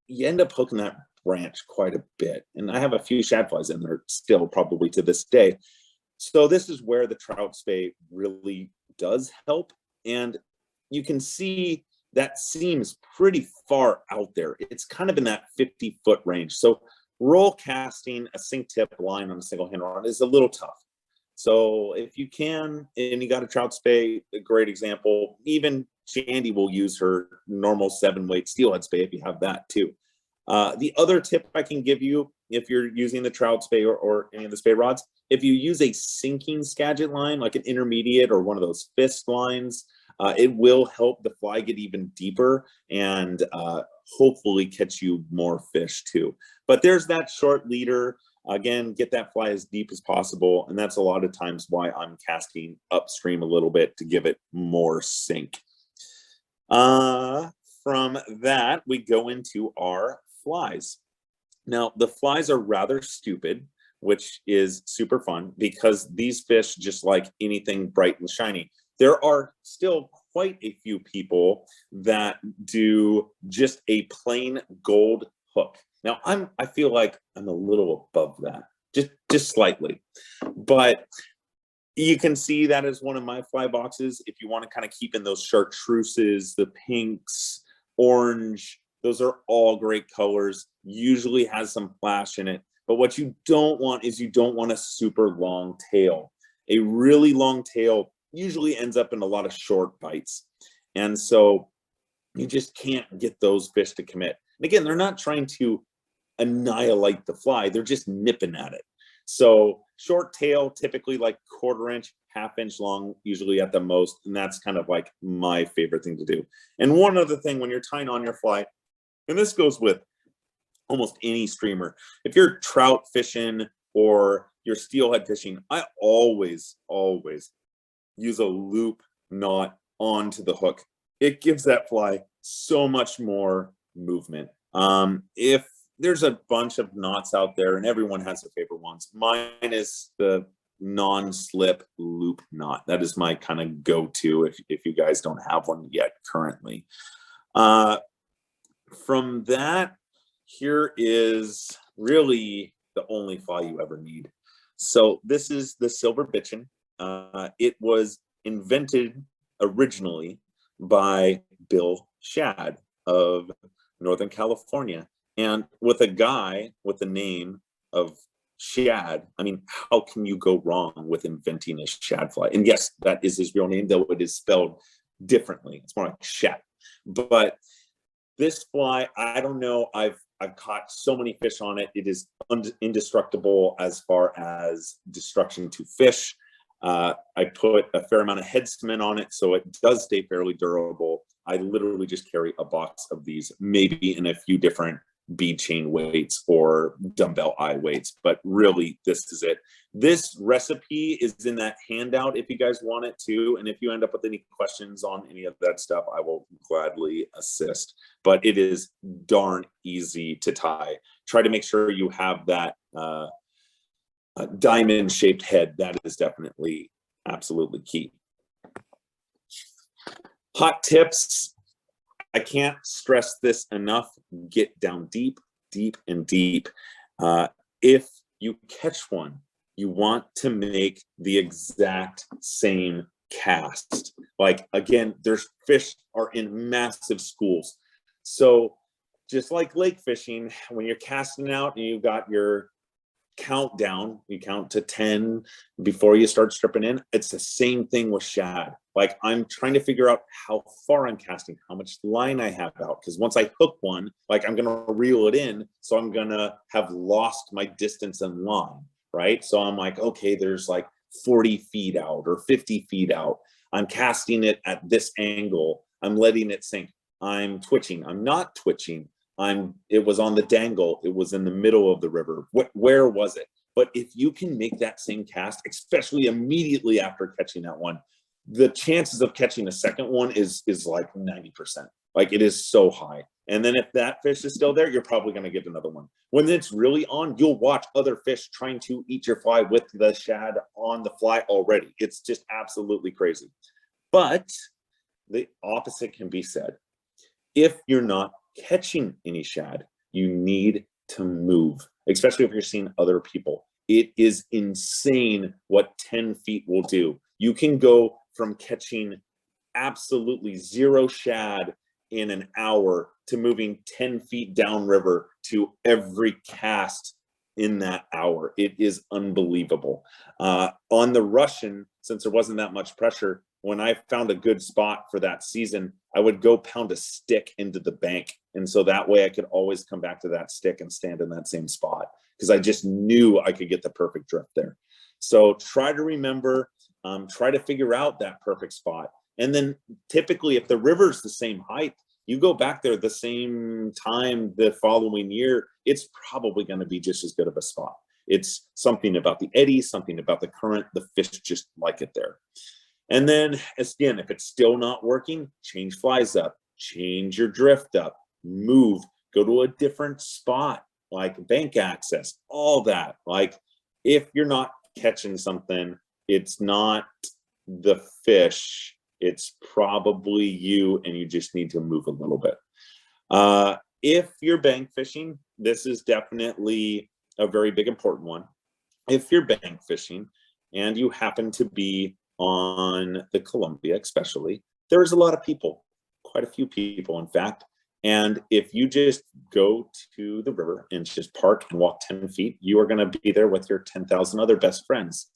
you end up hooking that branch quite a bit. And I have a few shad flies in there still, probably to this day. So this is where the trout spey really does help. And you can see that seems pretty far out there. It's kind of in that 50-foot range. So roll casting a sink tip line on a single hand rod is a little tough. So if you can, and you got a trout spey, a great example. Even Shandy will use her normal 7-weight steelhead spey if you have that too. The other tip I can give you, if you're using the trout spey or any of the spey rods, if you use a sinking Skagit line, like an intermediate or one of those fist lines, it will help the fly get even deeper and hopefully catch you more fish too. But there's that short leader. Again, get that fly as deep as possible. And that's a lot of times why I'm casting upstream a little bit to give it more sink. From that, we go into our flies. Now, the flies are rather stupid, which is super fun because these fish just like anything bright and shiny. There are still quite a few people that do just a plain gold hook. Now, I feel like I'm a little above that, just slightly. But you can see that as one of my fly boxes. If you want to kind of keep in those chartreuses, the pinks, orange, those are all great colors. Usually has some flash in it. But what you don't want is you don't want a super long tail. A really long tail usually ends up in a lot of short bites. And so you just can't get those fish to commit. And again, they're not trying to annihilate the fly, they're just nipping at it. So short tail, typically like 1/4 inch, 1/2 inch long, usually at the most. And that's kind of like my favorite thing to do. And one other thing, when you're tying on your fly, and this goes with almost any streamer, if you're trout fishing or you're steelhead fishing, I always use a loop knot onto the hook. It gives that fly so much more movement. If there's a bunch of knots out there and everyone has their favorite ones, mine is the non-slip loop knot. That is my kind of go-to if you guys don't have one yet currently. From that, here is really the only fly you ever need. So this is the silver bitchin. It was invented originally by Bill Shad of Northern California. And with a guy with the name of Shad, I mean, how can you go wrong with inventing a shad fly? And yes, that is his real name, though it is spelled differently. It's more like Shad. But This fly, I don't know. I've caught so many fish on it. It is indestructible as far as destruction to fish. I put a fair amount of head cement on it, so it does stay fairly durable. I literally just carry a box of these, maybe in a few different bead chain weights or dumbbell eye weights, but really this is it. This recipe is in that handout if you guys want it too. And if you end up with any questions on any of that stuff, I will gladly assist. But it is darn easy to tie. Try to make sure you have that diamond shaped head. That is definitely absolutely key. Hot tips. I can't stress this enough. Get down deep, deep, and deep. If you catch one, you want to make the exact same cast. Like, again, there's fish are in massive schools. So just like lake fishing, when you're casting out and you've got your countdown, you count to 10 before you start stripping in. It's the same thing with shad. Like, I'm trying to figure out how far I'm casting, how much line I have out. Because once I hook one, like, I'm going to reel it in. So I'm going to have lost my distance and line, right? So I'm like, okay, there's like 40 feet out or 50 feet out. I'm casting it at this angle. I'm letting it sink. I'm twitching. I'm not twitching. It was on the dangle. It was in the middle of the river. Where was it? But if you can make that same cast, especially immediately after catching that one, the chances of catching a second one is like 90%. Like, it is so high. And then if that fish is still there, you're probably going to get another one. When it's really on, you'll watch other fish trying to eat your fly with the shad on the fly already. It's just absolutely crazy. But the opposite can be said. If you're not catching any shad, you need to move, especially if you're seeing other people. It is insane what 10 feet will do. You can go from catching absolutely zero shad in an hour to moving 10 feet downriver to every cast in that hour. It is unbelievable. On the Russian, since there wasn't that much pressure, when I found a good spot for that season, I would go pound a stick into the bank. And so that way I could always come back to that stick and stand in that same spot, because I just knew I could get the perfect drift there. So try to remember, try to figure out that perfect spot. And then typically if the river's the same height, you go back there the same time the following year, it's probably going to be just as good of a spot. It's something about the eddy, something about the current, the fish just like it there. And then again, if it's still not working, change flies up, change your drift up, move, go to a different spot, like bank access, all that. Like, if you're not catching something, it's not the fish, it's probably you, and you just need to move a little bit. If you're bank fishing, this is definitely a very big important one. If you're bank fishing and you happen to be on the Columbia, especially, there's a lot of people, quite a few people, in fact. And if you just go to the river and just park and walk 10 feet, you are going to be there with your 10,000 other best friends.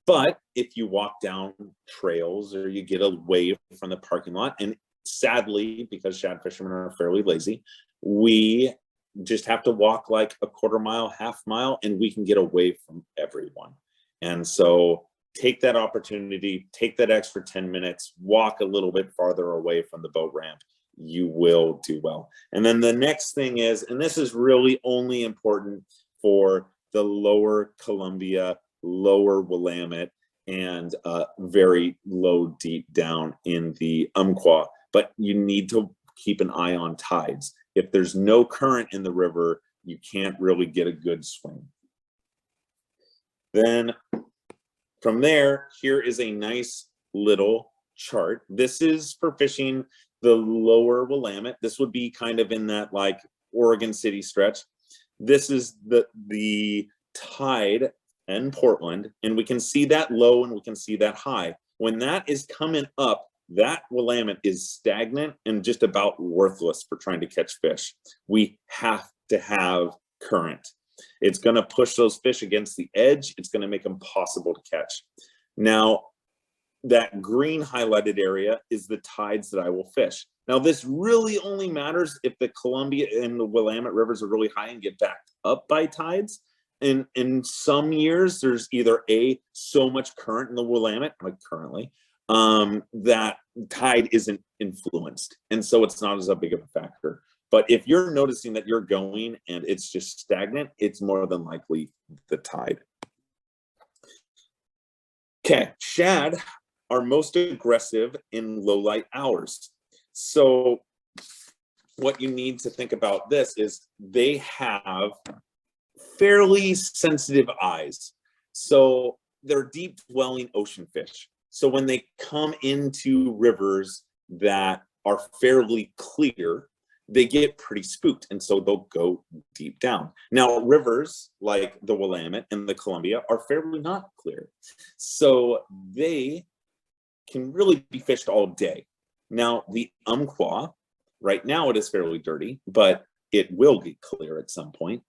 But if you walk down trails or you get away from the parking lot, and sadly, because shad fishermen are fairly lazy, we just have to walk like a quarter mile, half mile, and we can get away from everyone. And so take that opportunity, take that extra 10 minutes, walk a little bit farther away from the boat ramp. You will do well. And then the next thing is, and this is really only important for the lower Columbia, lower Willamette, and very low deep down in the Umpqua, but you need to keep an eye on tides. If there's no current in the river, you can't really get a good swing. Then from there, here is a nice little chart. This is for fishing the lower Willamette. This would be kind of in that like Oregon City stretch. This is the tide in Portland, and we can see that low and we can see that high. When that is coming up, that Willamette is stagnant and just about worthless for trying to catch fish. We have to have current. It's going to push those fish against the edge. It's going to make them possible to catch. Now, that green highlighted area is the tides that I will fish. Now, this really only matters if the Columbia and the Willamette rivers are really high and get backed up by tides. And in some years, there's either so much current in the Willamette, like currently, that tide isn't influenced. And so it's not as big of a factor. But if you're noticing that you're going and it's just stagnant, it's more than likely the tide. Okay, shad are most aggressive in low light hours. So what you need to think about this is they have fairly sensitive eyes. So they're deep dwelling ocean fish. So when they come into rivers that are fairly clear, they get pretty spooked, and so they'll go deep down. Now, rivers like the Willamette and the Columbia are fairly not clear, so they can really be fished all day. Now, the Umpqua, right now it is fairly dirty, but it will get clear at some point.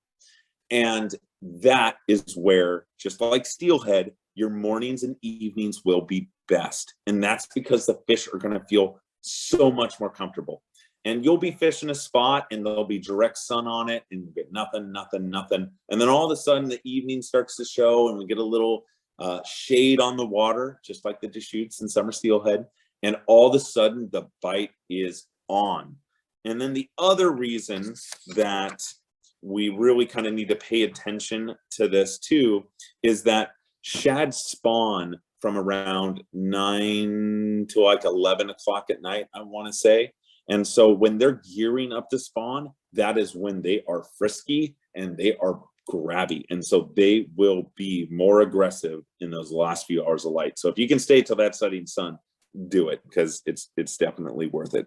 And that is where, just like steelhead, your mornings and evenings will be best. And that's because the fish are going to feel so much more comfortable. And you'll be fishing a spot and there'll be direct sun on it and you get nothing. And then all of a sudden the evening starts to show and we get a little shade on the water, just like the Deschutes and summer steelhead. And all of a sudden the bite is on. And then the other reason that we really kind of need to pay attention to this too is that shad spawn from around 9 to like 11 o'clock at night, I want to say. And so when they're gearing up to spawn, that is when they are frisky and they are grabby. And so they will be more aggressive in those last few hours of light. So if you can stay till that setting sun, do it, because it's definitely worth it.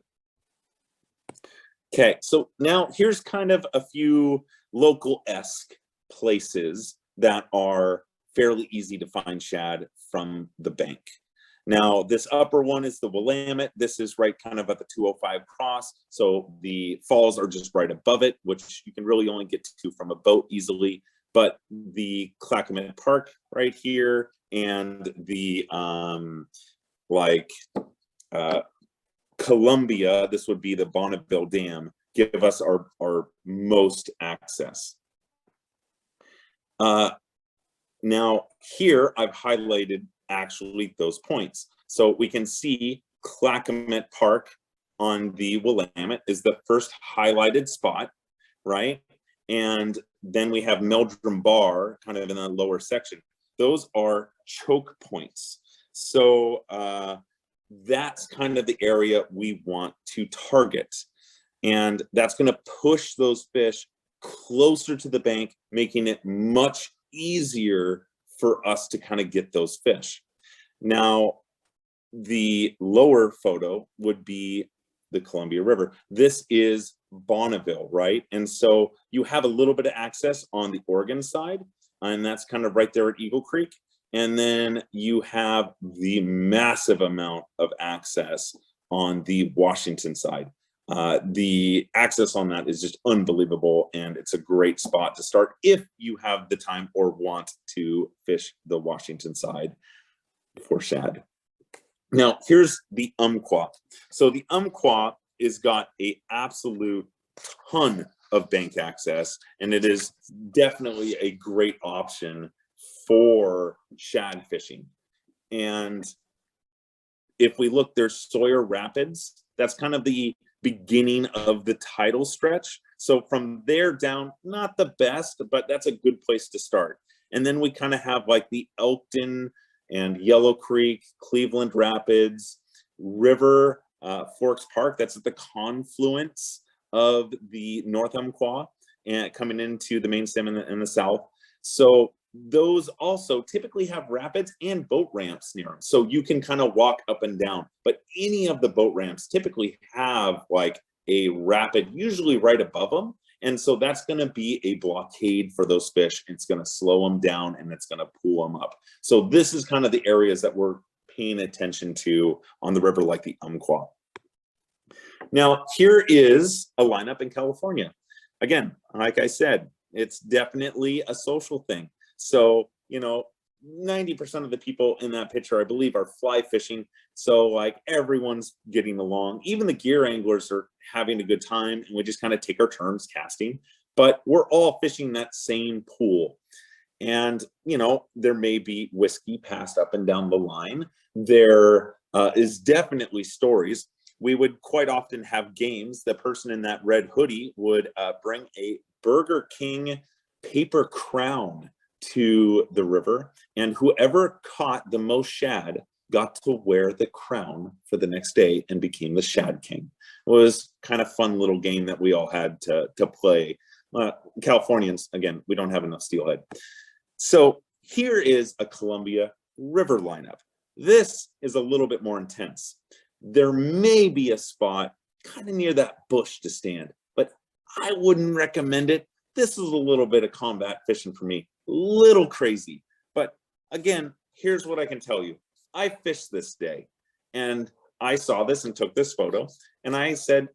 Okay, so now here's kind of a few local-esque places that are fairly easy to find shad from the bank. Now, this upper one is the Willamette. This is right kind of at the 205 cross. So the falls are just right above it, which you can really only get to from a boat easily. But the Clackamas Park right here and the Columbia, this would be the Bonneville Dam, give us our most access. Now here I've highlighted actually those points. So we can see Clackamas Park on the Willamette is the first highlighted spot, right? And then we have Meldrum Bar kind of in the lower section. Those are choke points. So that's kind of the area we want to target. And that's going to push those fish closer to the bank, making it much easier for us to kind of get those fish. Now, the lower photo would be the Columbia River. This is Bonneville, right? And so you have a little bit of access on the Oregon side, and that's kind of right there at Eagle Creek. And then you have the massive amount of access on the Washington side. The access on that is just unbelievable, and it's a great spot to start if you have the time or want to fish the Washington side for shad. Now, here's the Umpqua. So the Umpqua has got an absolute ton of bank access, and it is definitely a great option for shad fishing. And if we look, there's Sawyer Rapids. That's kind of the beginning of the tidal stretch. So from there down, not the best, but that's a good place to start. And then we kind of have like the Elkton and Yellow Creek, Cleveland Rapids, River, Forks Park. That's at the confluence of the North Umpqua and coming into the main stem in the south. So those also typically have rapids and boat ramps near them. So you can kind of walk up and down, but any of the boat ramps typically have like a rapid, usually right above them. And so that's going to be a blockade for those fish. It's going to slow them down and it's going to pull them up. So this is kind of the areas that we're paying attention to on the river like the Umpqua. Now, here is a lineup in California. Again, like I said, it's definitely a social thing. So, you know, 90% of the people in that picture, I believe, are fly fishing. So like everyone's getting along. Even the gear anglers are having a good time, and we just kind of take our turns casting. But we're all fishing that same pool. And, you know, there may be whiskey passed up and down the line. There is definitely stories. We would quite often have games. The person in that red hoodie would bring a Burger King paper crown to the river, and whoever caught the most shad got to wear the crown for the next day and became the Shad King. It was kind of fun little game that we all had to play. Californians, again, we don't have enough steelhead. So here is a Columbia River lineup. This is a little bit more intense. There may be a spot kind of near that bush to stand, but I wouldn't recommend it. This is a little bit of combat fishing for me, little crazy. But again, here's what I can tell you. I fished this day and I saw this and took this photo and I said,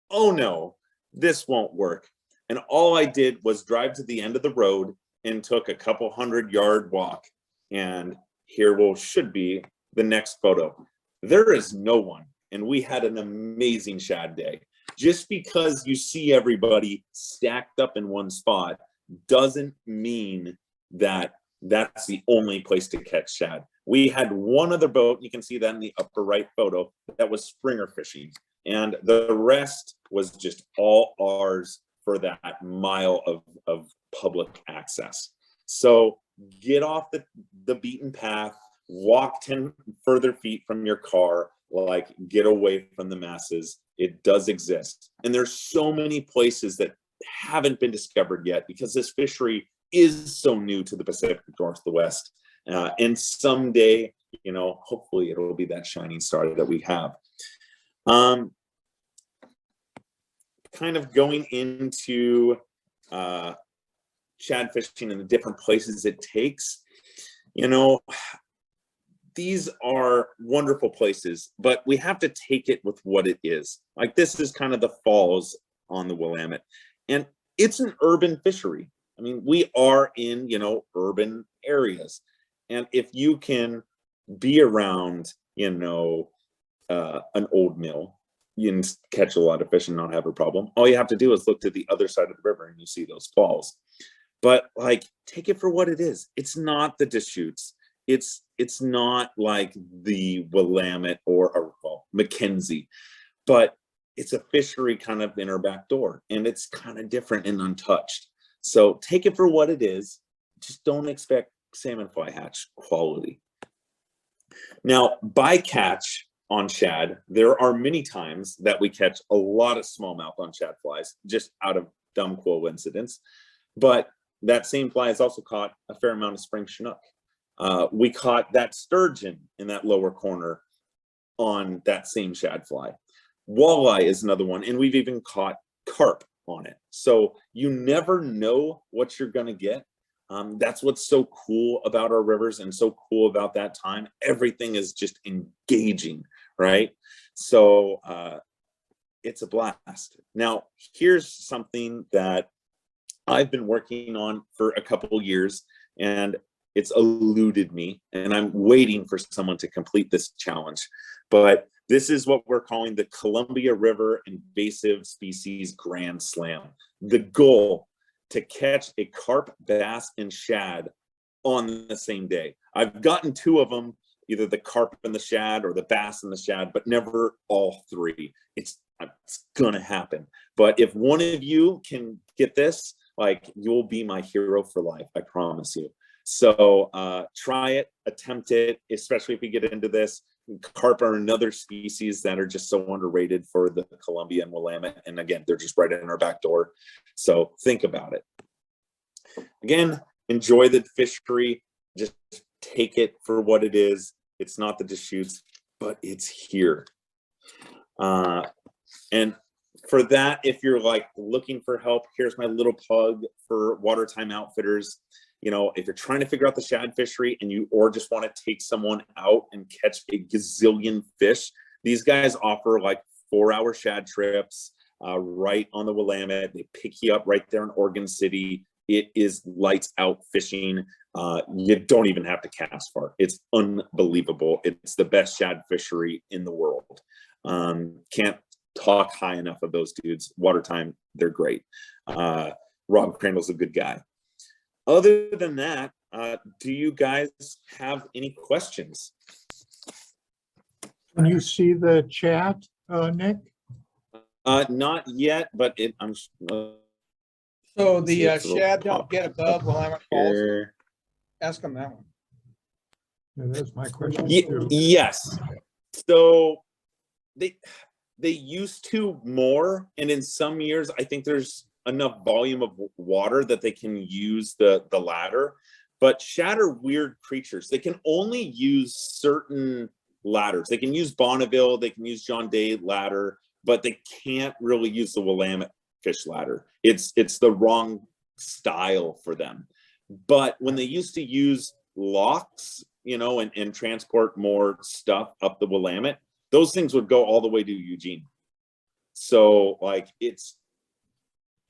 oh no, this won't work. And all I did was drive to the end of the road and took a couple 100-yard walk. And here should be the next photo. There is no one. And we had an amazing shad day. Just because you see everybody stacked up in one spot doesn't mean that that's the only place to catch shad. We had one other boat, you can see that in the upper right photo, that was springer fishing. And the rest was just all ours for that mile of public access. So get off the beaten path, walk 10 further feet from your car, like get away from the masses. It does exist. And there's so many places that haven't been discovered yet because this fishery is so new to the Pacific Northwest. And someday, you know, hopefully it'll be that shining star that we have. Kind of going into shad fishing and the different places it takes, you know, these are wonderful places, but we have to take it with what it is. Like this is kind of the falls on the Willamette, and it's an urban fishery. I mean, we are in, you know, urban areas. And if you can be around, you know, an old mill, you can catch a lot of fish and not have a problem. All you have to do is look to the other side of the river and you see those falls. But like, take it for what it is. It's not the Deschutes. It's not like the Willamette or well, Mackenzie, but it's a fishery kind of in our back door, and it's kind of different and untouched. So take it for what it is. Just don't expect salmon fly hatch quality. Now, bycatch on shad, there are many times that we catch a lot of smallmouth on shad flies, just out of dumb coincidence. But that same fly has also caught a fair amount of spring Chinook. We caught that sturgeon in that lower corner on that same shad fly. Walleye is another one, and we've even caught carp on it. So you never know what you're going to get. That's what's so cool about our rivers and so cool about that time. Everything is just engaging, right? So it's a blast. Now, here's something that I've been working on for a couple years, and it's eluded me, and I'm waiting for someone to complete this challenge. But this is what we're calling the Columbia River Invasive Species Grand Slam. The goal, to catch a carp, bass, and shad on the same day. I've gotten two of them, either the carp and the shad or the bass and the shad, but never all three. It's gonna happen. But if one of you can get this, like, you'll be my hero for life, I promise you. So try it, attempt it, especially if you get into this. Carp are another species that are just so underrated for the Columbia and Willamette. And again, they're just right in our back door. So think about it. Again, enjoy the fishery. Just take it for what it is. It's not the Deschutes, but it's here. And for that, if you're like looking for help, here's my little plug for Watertime Outfitters. You know, if you're trying to figure out the shad fishery and you or just want to take someone out and catch a gazillion fish, these guys offer like 4-hour shad trips right on the Willamette. They pick you up right there in Oregon City. It is lights out fishing. You don't even have to cast far. It's unbelievable. It's the best shad fishery in the world. Can't talk high enough of those dudes. Water time, they're great. Rob Crandall's a good guy. Other than that, do you guys have any questions? Can you see the chat, Nick? Not yet, but I'm. So See the if it'll shad pop don't get above Willamette Falls. here. Ask them that one. Yeah, that's my question Ye- too. yes. So they used to more, and in some years, I think there's enough volume of water that they can use the ladder. But shad are weird creatures. They can only use certain ladders. They can use Bonneville, they can use John Day ladder, but they can't really use the Willamette fish ladder. It's the wrong style for them. But when they used to use locks, and transport more stuff up the Willamette, those things would go all the way to Eugene. So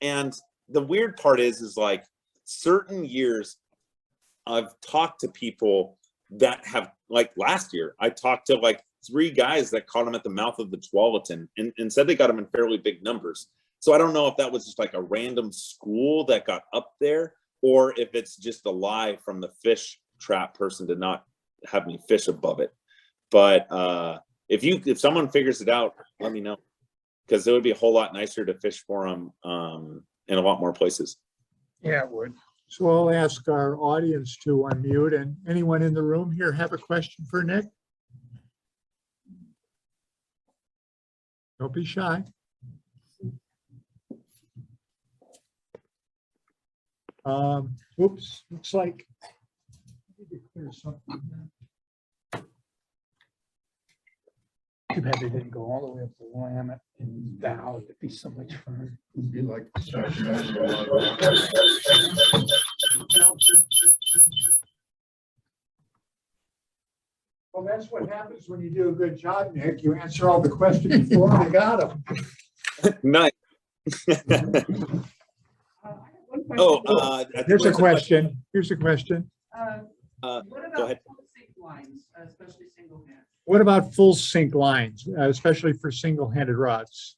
and the weird part is like certain years I've talked to people that have, like last year, I talked to like 3 guys that caught them at the mouth of the Tualatin and said they got them in fairly big numbers. So I don't know if that was just like a random school that got up there, or if it's just a lie from the fish trap person to not have any fish above it. But if someone figures it out, let me know, because it would be a whole lot nicer to fish for them in a lot more places. Yeah, it would. So I'll ask our audience to unmute, and anyone in the room here have a question for Nick? Don't be shy. Oops, looks like. I need to clear something. Too bad they didn't go all the way up the Willamette and down. It'd be so much fun. Be like. Well, that's what happens when you do a good job, Nick. You answer all the questions before I got them. Nice. Here's a question. Here's a question. What Go about ahead. full sink lines, especially single hand? What about full sink lines, especially for single-handed rods?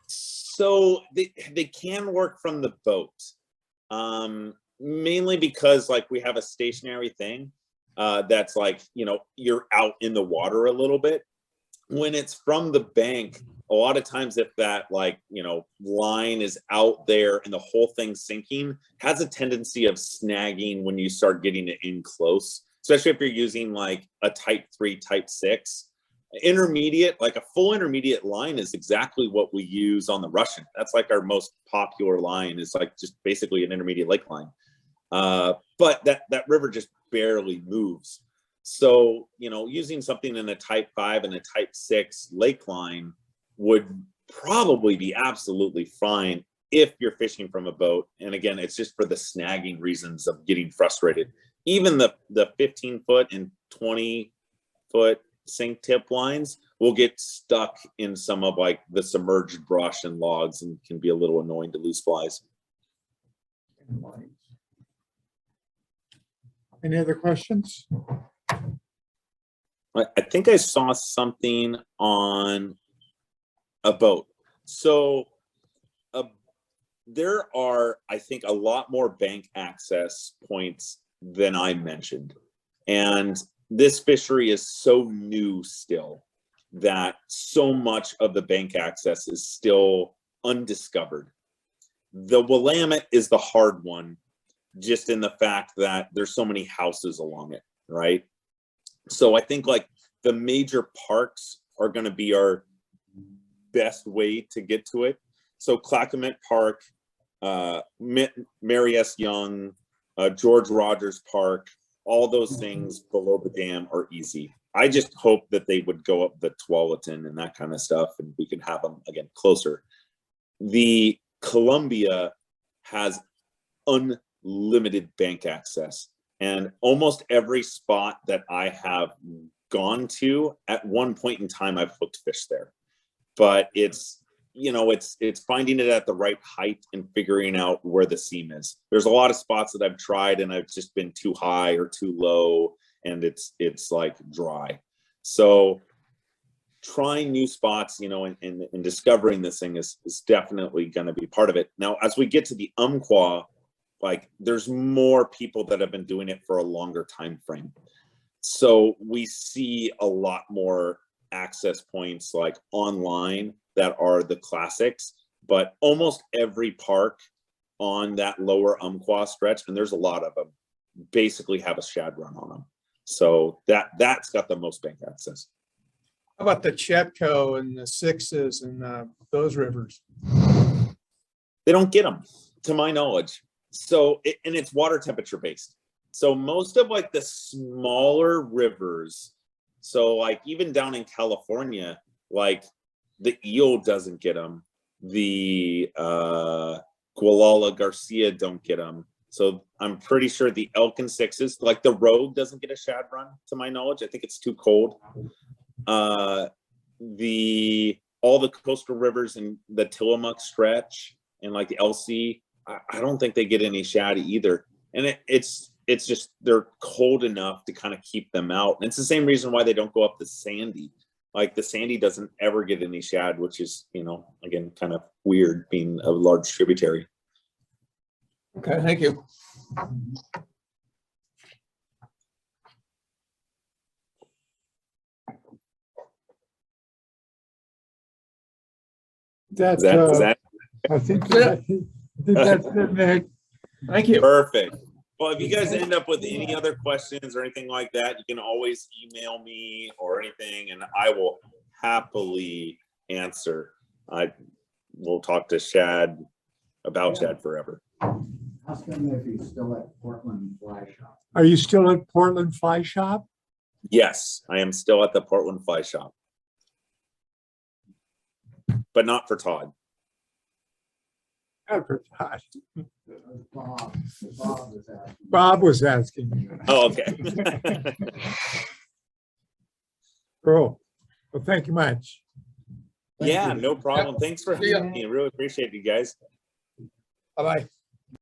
So they can work from the boat, mainly because like we have a stationary thing that's like, you're out in the water a little bit. When it's from the bank, a lot of times if that line is out there and the whole thing sinking, has a tendency of snagging when you start getting it in close, especially if you're using like a type 3, type 6. Intermediate, like a full intermediate line is exactly what we use on the Russian. That's like our most popular line, is like just basically an intermediate lake line. But that river just barely moves. So, using something in a type 5 and a type 6 lake line would probably be absolutely fine if you're fishing from a boat. And again, it's just for the snagging reasons of getting frustrated. Even the 15-foot and 20-foot sink tip lines will get stuck in some of like the submerged brush and logs and can be a little annoying to lose flies. Any other questions? I think I saw something on a boat. So there are, I think, a lot more bank access points than I mentioned. And this fishery is so new still that so much of the bank access is still undiscovered. The Willamette is the hard one, just in the fact that there's so many houses along it, right? So I think like the major parks are going to be our best way to get to it. So Clackamas Park, Mary S. Young, George Rogers Park, all those things below the dam are easy. I just hope that they would go up the Tualatin and that kind of stuff, and we can have them again closer. The Columbia has unlimited bank access, and almost every spot that I have gone to at one point in time, I've hooked fish there. But it's you know, it's finding it at the right height and figuring out where the seam is. There's a lot of spots that I've tried and I've just been too high or too low, and it's like dry. So trying new spots, you know, and discovering this thing is definitely going to be part of it. Now, as we get to the Umpqua, like there's more people that have been doing it for a longer time frame. So we see a lot more access points like online that are the classics, but almost every park on that lower Umpqua stretch, and there's a lot of them, basically have a shad run on them. So that's got the most bank access. How about the Chetco and the Sixes and those rivers? They don't get them, to my knowledge. So, and it's water temperature based. So most of like the smaller rivers, so like even down in California, like the eel doesn't get them. The Gualala Garcia don't get them. So I'm pretty sure the Elk and Sixes, like the Rogue doesn't get a shad run, to my knowledge. I think it's too cold. All the coastal rivers and the Tillamook stretch and like the LC, I don't think they get any shad either. And it's just, they're cold enough to kind of keep them out. And it's the same reason why they don't go up the Sandy. Like the Sandy doesn't ever get any shad, which is, you know, again, kind of weird being a large tributary. Okay, thank you. That's, Is that I think That's that's it, Nick. Thank you. perfect? Well, if you guys end up with any other questions or anything like that, you can always email me or anything, and I will happily answer. I will talk to Shad about Shad forever. Ask him if he's still at Portland Fly Shop. Are you still at Portland Fly Shop? Yes, I am still at the Portland Fly Shop, but not for Todd. Advertise. Bob was asking. Bob was asking. Oh, okay. Cool. Well, thank you much. Yeah, no problem. Thanks for See ya. having me. I really appreciate you guys. Bye-bye.